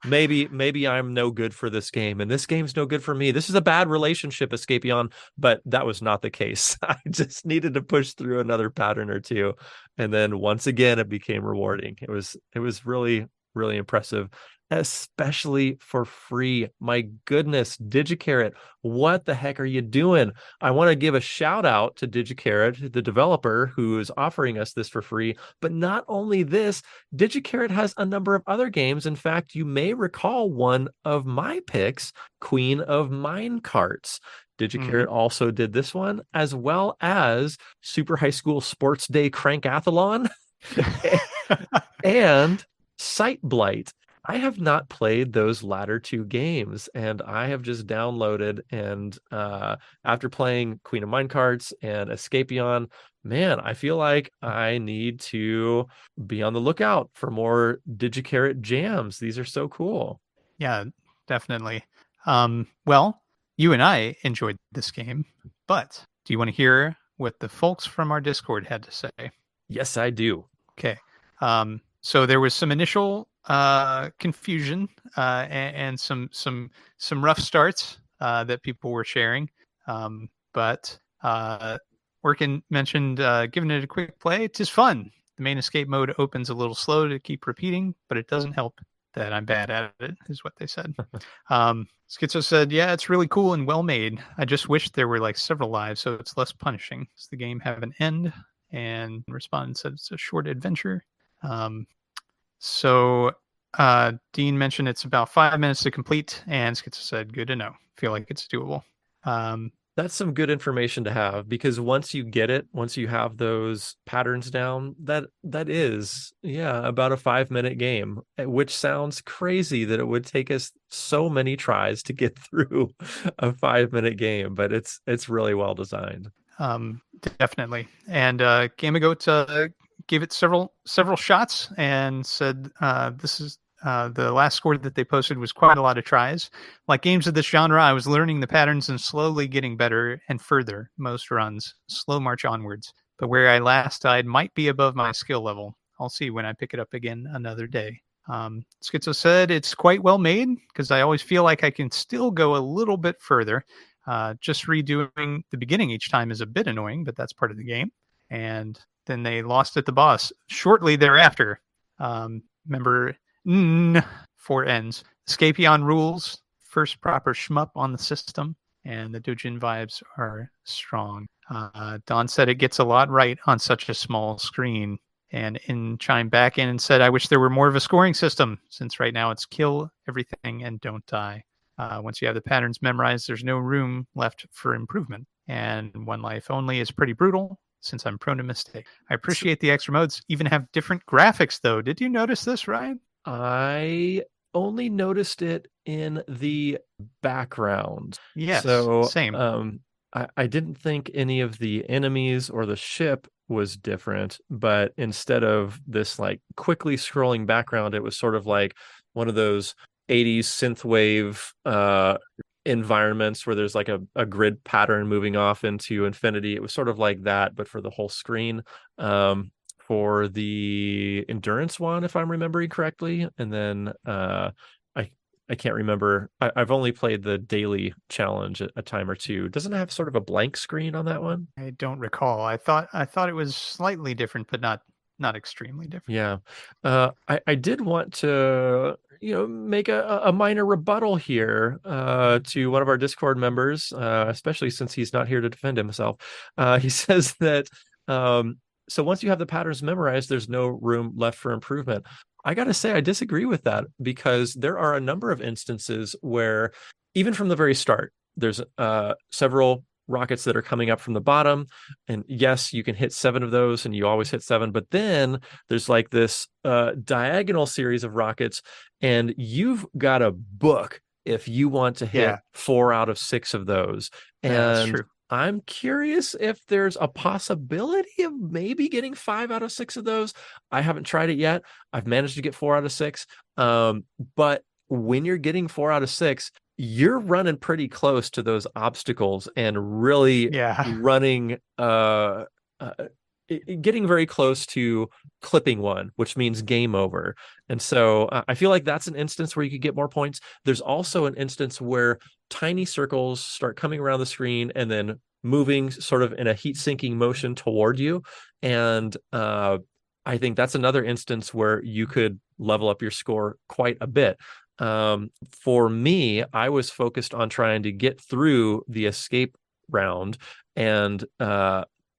maybe I'm no good for this game, and this game's no good for me. This is a bad relationship, Escapepion. But that was not the case. I just needed to push through another pattern or two, and then once again, it became rewarding. It was really really impressive, especially for free. My goodness, DigiCarrot, what the heck are you doing? I want to give a shout out to DigiCarrot, the developer who is offering us this for free. But not only this, DigiCarrot has a number of other games. In fact, you may recall one of my picks, Queen of Minecarts. DigiCarrot Mhm. also did this one, as well as Super High School Sports Day Crankathlon and Sight Blight. I have not played those latter two games, and I have just downloaded. And after playing Queen of Minecarts and Escapepion, man, I feel like I need to be on the lookout for more DigiCarrot jams. These are so cool. Yeah, definitely. Well, you and I enjoyed this game, but do you want to hear what the folks from our Discord had to say? Yes, I do. Okay. So there was some initial confusion and some rough starts that people were sharing. But Workin mentioned giving it a quick play. It is fun. The main escape mode opens a little slow to keep repeating, but it doesn't help that I'm bad at it, is what they said. Schizo said, yeah, it's really cool and well made. I just wish there were like several lives so it's less punishing. Does the game have an end? And responded said it's a short adventure. Um, so Dean mentioned it's about 5 minutes to complete, and Schizo said, good to know. Feel like it's doable. That's some good information to have, because once you get it, once you have those patterns down, that is, yeah, about a 5-minute game, which sounds crazy that it would take us so many tries to get through a 5-minute game, but it's really well designed. Definitely. And Gamagoat gave it several shots and said this is the last score that they posted was quite a lot of tries. Like games of this genre, I was learning the patterns and slowly getting better and further. Most runs, slow march onwards. But where I last died might be above my skill level. I'll see when I pick it up again another day. Schizo said it's quite well made because I always feel like I can still go a little bit further. Just redoing the beginning each time is a bit annoying, but that's part of the game. And then they lost at the boss shortly thereafter. Remember, 4 ends. Escapepion rules, first proper shmup on the system, and the Dojin vibes are strong. Don said it gets a lot right on such a small screen. And In chimed back in and said, I wish there were more of a scoring system, since right now it's kill everything and don't die. Once you have the patterns memorized, there's no room left for improvement. And one life only is pretty brutal, since I'm prone to mistake. I appreciate the extra modes even have different graphics, though. Did you notice this, Ryan? I only noticed it in the background. Yes, so same. I didn't think any of the enemies or the ship was different, but instead of this like quickly scrolling background, it was sort of like one of those 80s synthwave environments where there's like a grid pattern moving off into infinity. It was sort of like that, but for the whole screen. For the endurance one, if I'm remembering correctly, and then I can't remember. I've only played the daily challenge a time or two. Doesn't it have sort of a blank screen on that one? I don't recall. I thought it was slightly different, but not extremely different. Yeah. I did want to, make a minor rebuttal here to one of our Discord members, especially since he's not here to defend himself. He says that so once you have the patterns memorized, there's no room left for improvement. I got to say, I disagree with that, because there are a number of instances where, even from the very start, there's several rockets that are coming up from the bottom. And yes, you can hit 7 of those and you always hit 7. But then there's like this diagonal series of rockets, and you've got a book if you want to hit 4 out of 6 of those. And that's true. I'm curious if there's a possibility of maybe getting 5 out of 6 of those. I haven't tried it yet. I've managed to get 4 out of 6. But when you're getting 4 out of 6, you're running pretty close to those obstacles and really running, getting very close to clipping one, which means game over. And so I feel like that's an instance where you could get more points. There's also an instance where tiny circles start coming around the screen and then moving sort of in a heat sinking motion toward you. And I think that's another instance where you could level up your score quite a bit. For me, I was focused on trying to get through the escape round, and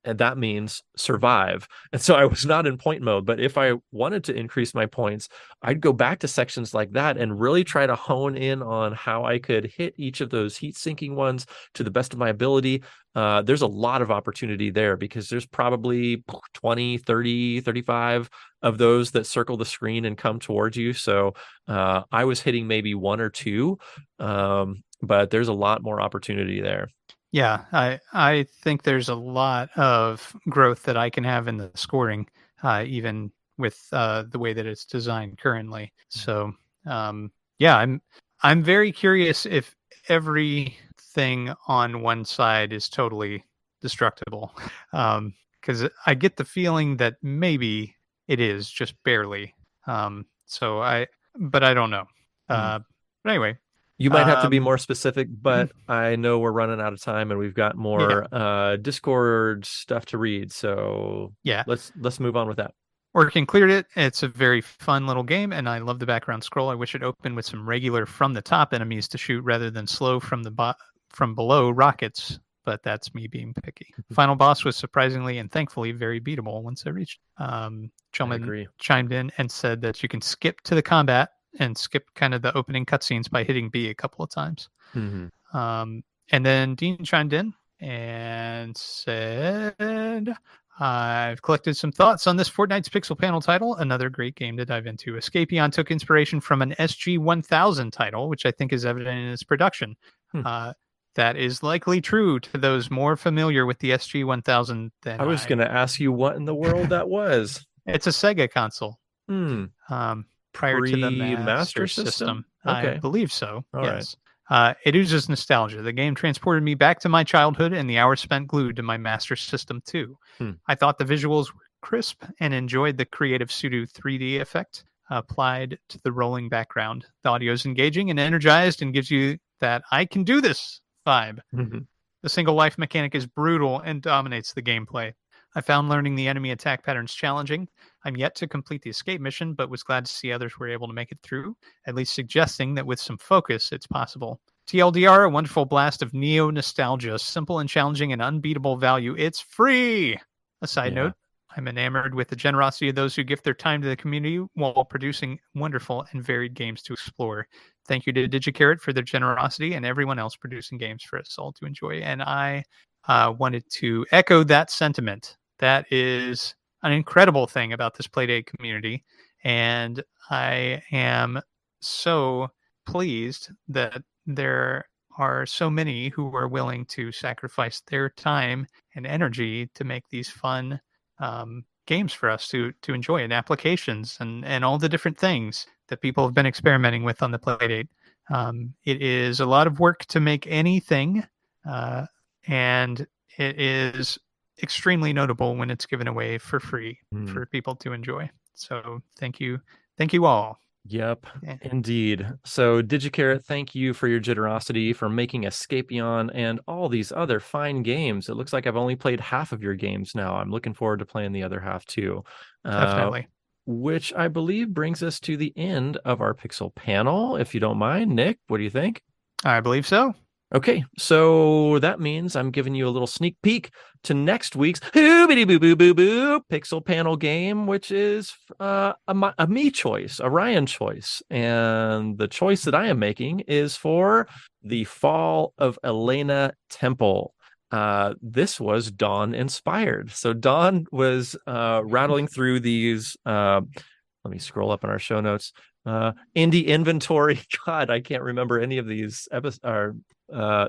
that means survive. And so I was not in point mode, but if I wanted to increase my points, I'd go back to sections like that and really try to hone in on how I could hit each of those heat sinking ones to the best of my ability. There's a lot of opportunity there, because there's probably 20, 30, 35 of those that circle the screen and come towards you. So I was hitting maybe 1 or 2, but there's a lot more opportunity there. Yeah, I think there's a lot of growth that I can have in the scoring, even with the way that it's designed currently. So, yeah, I'm very curious if everything on one side is totally destructible. Because I get the feeling that maybe it is just barely. But I don't know. But anyway, You might have to be more specific, but I know we're running out of time and we've got more Discord stuff to read. So yeah, let's move on with that. Working cleared it. It's a very fun little game, and I love the background scroll. I wish it opened with some regular from the top enemies to shoot rather than slow from from below rockets. But that's me being picky. Final boss was surprisingly and thankfully very beatable once I reached. Chillman chimed in and said that you can skip to the combat and skip kind of the opening cutscenes by hitting B a couple of times. And then Dean chimed in and said, I've collected some thoughts on this fortnight's Pixel Panel title. Another great game to dive into. Escapepion took inspiration from an SG-1000 title, which I think is evident in its production. That is likely true to those more familiar with the SG-1000 than I was going to ask you what in the world that was. It's a Sega console. Prior to the Master System. Okay. I believe so. All yes. Right. It oozes nostalgia. The game transported me back to my childhood and the hours spent glued to my Master System too. I thought the visuals were crisp and enjoyed the creative pseudo 3D effect applied to the rolling background. The audio is engaging and energized and gives you that I can do this vibe. The single life mechanic is brutal and dominates the gameplay. I found learning the enemy attack patterns challenging. I'm yet to complete the escape mission, but was glad to see others were able to make it through, at least suggesting that with some focus, it's possible. TLDR, a wonderful blast of neo-nostalgia, simple and challenging and unbeatable value. It's free! A side note, I'm enamored with the generosity of those who give their time to the community while producing wonderful and varied games to explore. Thank you to DigiCarrot for their generosity and everyone else producing games for us all to enjoy. And I wanted to echo that sentiment. That is an incredible thing about this Playdate community. And I am so pleased that there are so many who are willing to sacrifice their time and energy to make these fun games for us to enjoy, and applications and all the different things that people have been experimenting with on the Playdate. It is a lot of work to make anything, and it is extremely notable when it's given away for free for people to enjoy. So thank you all. Yep, indeed. So DigiCarrot, thank you for your generosity for making Escapepion and all these other fine games. It looks like I've only played half of your games now. I'm looking forward to playing the other half too. Definitely. Which I believe brings us to the end of our Pixel panel. If you don't mind, Nick, what do you think? I believe so. Okay, so that means I'm giving you a little sneak peek to next week's Pixel Panel game, which is a me choice, a Ryan choice. And the choice that I am making is for The Fall of Elena Temple. This was Dawn inspired. So Dawn was rattling through these, let me scroll up in our show notes. Indie inventory. God, I can't remember any of these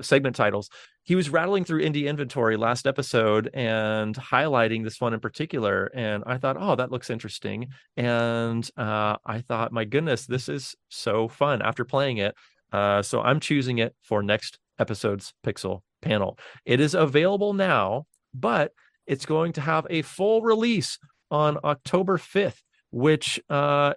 segment titles. He was rattling through indie inventory last episode and highlighting this one in particular. And I thought, oh, that looks interesting. And I thought, my goodness, this is so fun after playing it. So I'm choosing it for next episode's Pixel panel. It is available now, but it's going to have a full release on October 5th. Which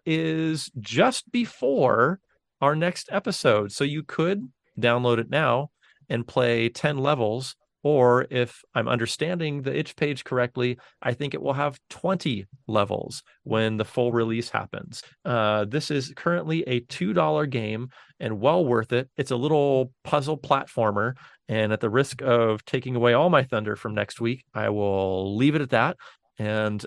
is just before our next episode. So you could download it now and play 10 levels, or if I'm understanding the itch page correctly, I think it will have 20 levels when the full release happens. This is currently a $2 game and well worth it. It's a little puzzle platformer, and at the risk of taking away all my thunder from next week, I will leave it at that and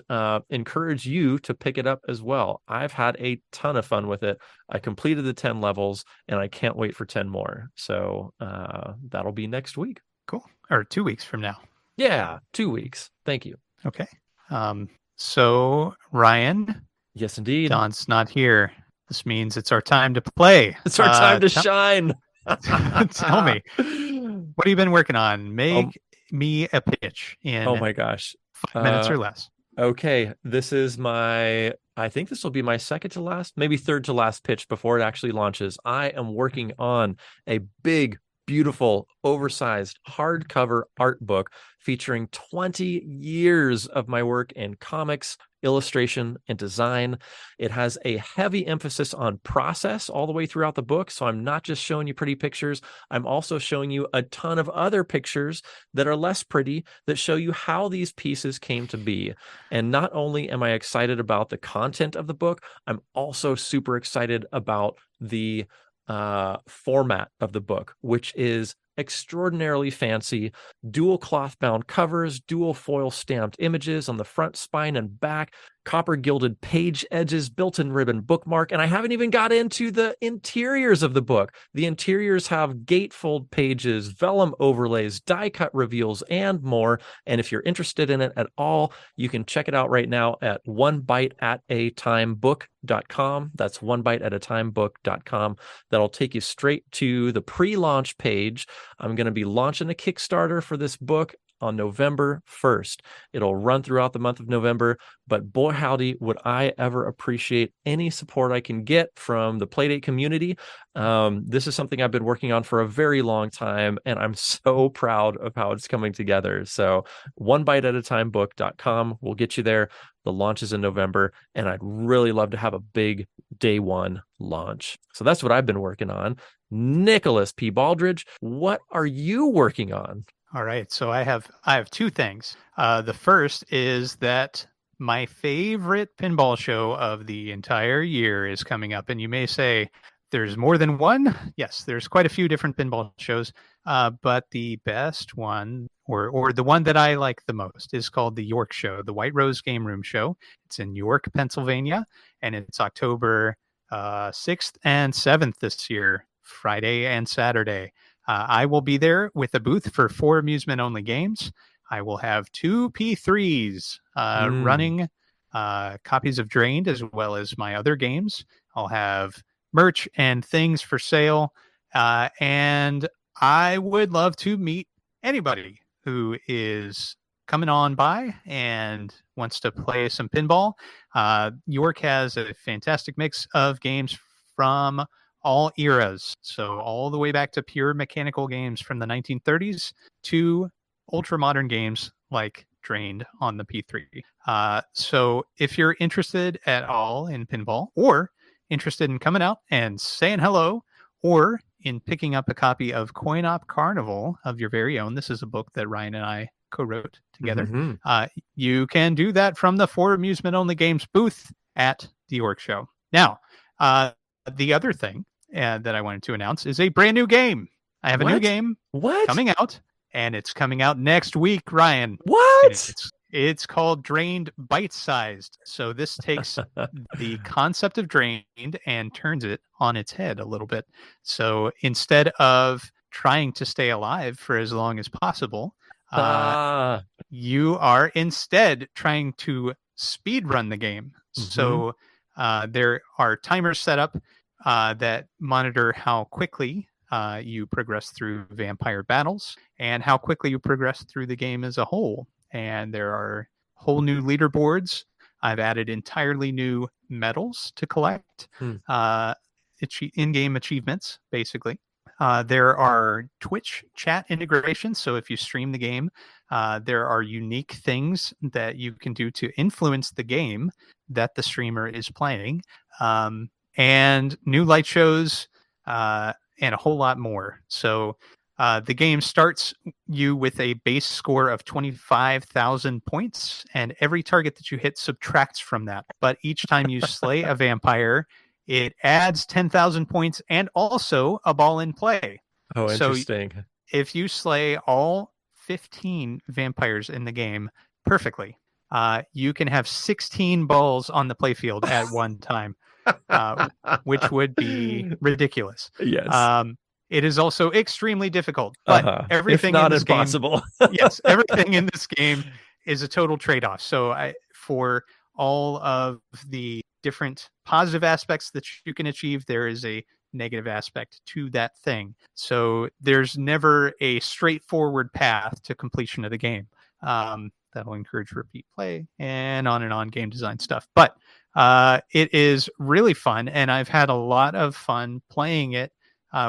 encourage you to pick it up as well. I've had a ton of fun with it. I completed the 10 levels and I can't wait for 10 more. So that'll be next week. Cool. Or 2 weeks from now. Yeah, 2 weeks. Thank you. Okay. So Ryan. Yes, indeed. Don's not here. This means it's our time to play. It's our time to shine. Tell me, what have you been working on? Make me a pitch in my gosh. 5 minutes or less. Okay, I think this will be my second to last, maybe third to last pitch before it actually launches. I am working on a big beautiful, oversized hardcover art book featuring 20 years of my work in comics, illustration, and design. It has a heavy emphasis on process all the way throughout the book. So I'm not just showing you pretty pictures, I'm also showing you a ton of other pictures that are less pretty that show you how these pieces came to be. And not only am I excited about the content of the book, I'm also super excited about the format of the book, which is extraordinarily fancy. Dual cloth bound covers, dual foil stamped images on the front, spine, and back, copper gilded page edges, built-in ribbon bookmark, and I haven't even got into the interiors of the book. The interiors have gatefold pages, vellum overlays, die cut reveals, and more. And if you're interested in it at all, you can check it out right now at onebiteatatimebook.com. That's onebiteatatimebook.com. That'll take you straight to the pre-launch page. I'm going to be launching a Kickstarter for this book on November 1st. It'll run throughout the month of November, but boy, howdy, would I ever appreciate any support I can get from the Playdate community. This is something I've been working on for a very long time, and I'm so proud of how it's coming together. So onebiteatatimebook.com will get you there. The launch is in November, and I'd really love to have a big day one launch. So that's what I've been working on. Nicholas P. Baldridge, what are you working on? All right, so I have two things. The first is that my favorite pinball show of the entire year is coming up, and you may say there's more than one. Yes, there's quite a few different pinball shows, but the best one, or the one that I like the most, is called the York Show, the White Rose Game Room Show. It's in York, Pennsylvania, and it's October 6th and 7th this year, Friday and Saturday. I will be there with a booth for 4 amusement-only games. I will have 2 P3s running copies of Drained as well as my other games. I'll have merch and things for sale. And I would love to meet anybody who is coming on by and wants to play some pinball. York has a fantastic mix of games from all eras. So all the way back to pure mechanical games from the 1930s to ultra modern games like Drained on the P3. So if you're interested at all in pinball, or interested in coming out and saying hello, or in picking up a copy of Coin Op Carnival of your very own, this is a book that Ryan and I co-wrote together. Mm-hmm. You can do that from the 4 amusement only games booth at the York Show. Now, the other thing that I wanted to announce is a brand new game. I have a new game coming out, and it's coming out next week, Ryan. What? It's called Drained Bite-Sized. So this takes the concept of Drained and turns it on its head a little bit. So instead of trying to stay alive for as long as possible, you are instead trying to speed run the game. Mm-hmm. So there are timers set up that monitor how quickly you progress through vampire battles and how quickly you progress through the game as a whole. And there are whole new leaderboards. I've added entirely new medals to collect, in-game achievements, basically. There are Twitch chat integrations. So if you stream the game, there are unique things that you can do to influence the game that the streamer is playing. And new light shows, and a whole lot more. So the game starts you with a base score of 25,000 points, and every target that you hit subtracts from that. But each time you slay a vampire, it adds 10,000 points and also a ball in play. Oh, interesting. So if you slay all 15 vampires in the game perfectly, you can have 16 balls on the playfield at one time. Which would be ridiculous. Yes. It is also extremely difficult, but everything if not in this impossible. Game, yes, everything in this game is a total trade-off. So for all of the different positive aspects that you can achieve, there is a negative aspect to that thing. So there's never a straightforward path to completion of the game. That'll encourage repeat play and on game design stuff. But it is really fun, and I've had a lot of fun playing it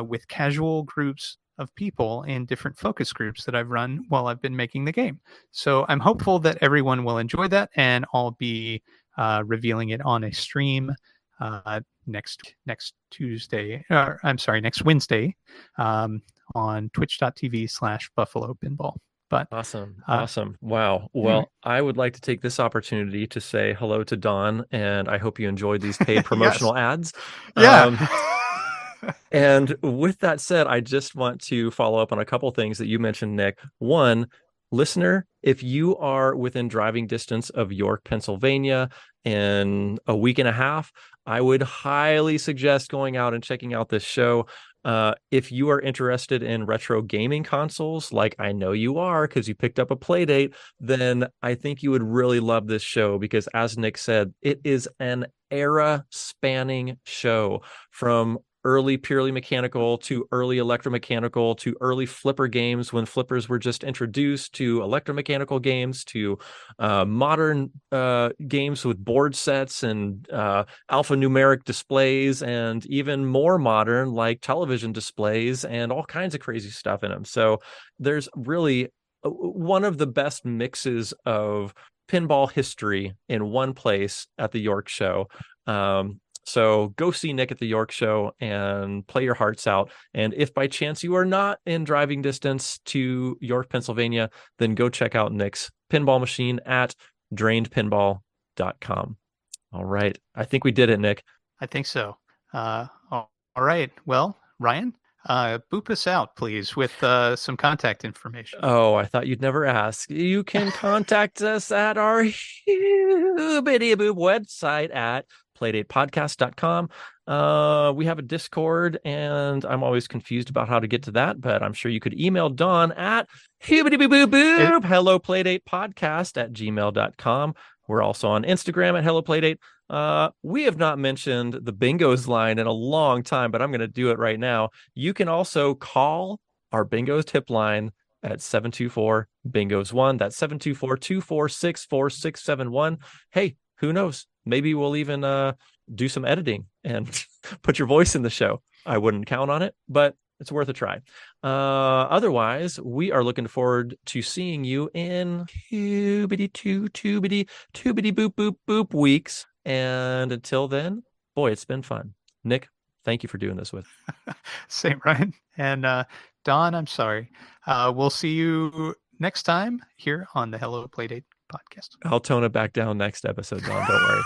with casual groups of people in different focus groups that I've run while I've been making the game. So I'm hopeful that everyone will enjoy that, and I'll be revealing it on a stream next Tuesday. Next Wednesday, on twitch.tv/Buffalo Pinball. But Awesome. Wow. Well, anyway. I would like to take this opportunity to say hello to Don, and I hope you enjoyed these paid promotional ads. Yeah. And with that said, I just want to follow up on a couple things that you mentioned, Nick. One, listener, if you are within driving distance of York, Pennsylvania in a week and a half, I would highly suggest going out and checking out this show. If you are interested in retro gaming consoles, like I know you are because you picked up a Playdate, then I think you would really love this show because, as Nick said, it is an era-spanning show from early purely mechanical to early electromechanical to early flipper games when flippers were just introduced to electromechanical games to modern games with board sets and alphanumeric displays and even more modern like television displays and all kinds of crazy stuff in them. So there's really one of the best mixes of pinball history in one place at the York show. So go see Nick at the York show and play your hearts out. And if by chance you are not in driving distance to York, Pennsylvania, then go check out Nick's pinball machine at drainedpinball.com. All right. I think we did it, Nick. I think so. All right. Well, Ryan, boop us out, please, with some contact information. Oh, I thought you'd never ask. You can contact us at our Hibbity Boop website at Playdatepodcast.com. We have a Discord, and I'm always confused about how to get to that, but I'm sure you could email Dawn at Hibbity-boop-boop, Helloplaydatepodcast@gmail.com. We're also on Instagram at Hellopplaydate. We have not mentioned the bingos line in a long time, but I'm going to do it right now. You can also call our bingos tip line at 724-BINGOS1. That's 724-246-4671. Hey, who knows? Maybe we'll even do some editing and put your voice in the show. I wouldn't count on it, but it's worth a try. Otherwise, we are looking forward to seeing you in tubity boop boop boop weeks. And until then, boy, it's been fun. Nick, thank you for doing this with me. Same, Ryan. And Don, I'm sorry. We'll see you next time here on the Hello Playdate podcast. I'll tone it back down next episode, Don. Don't worry.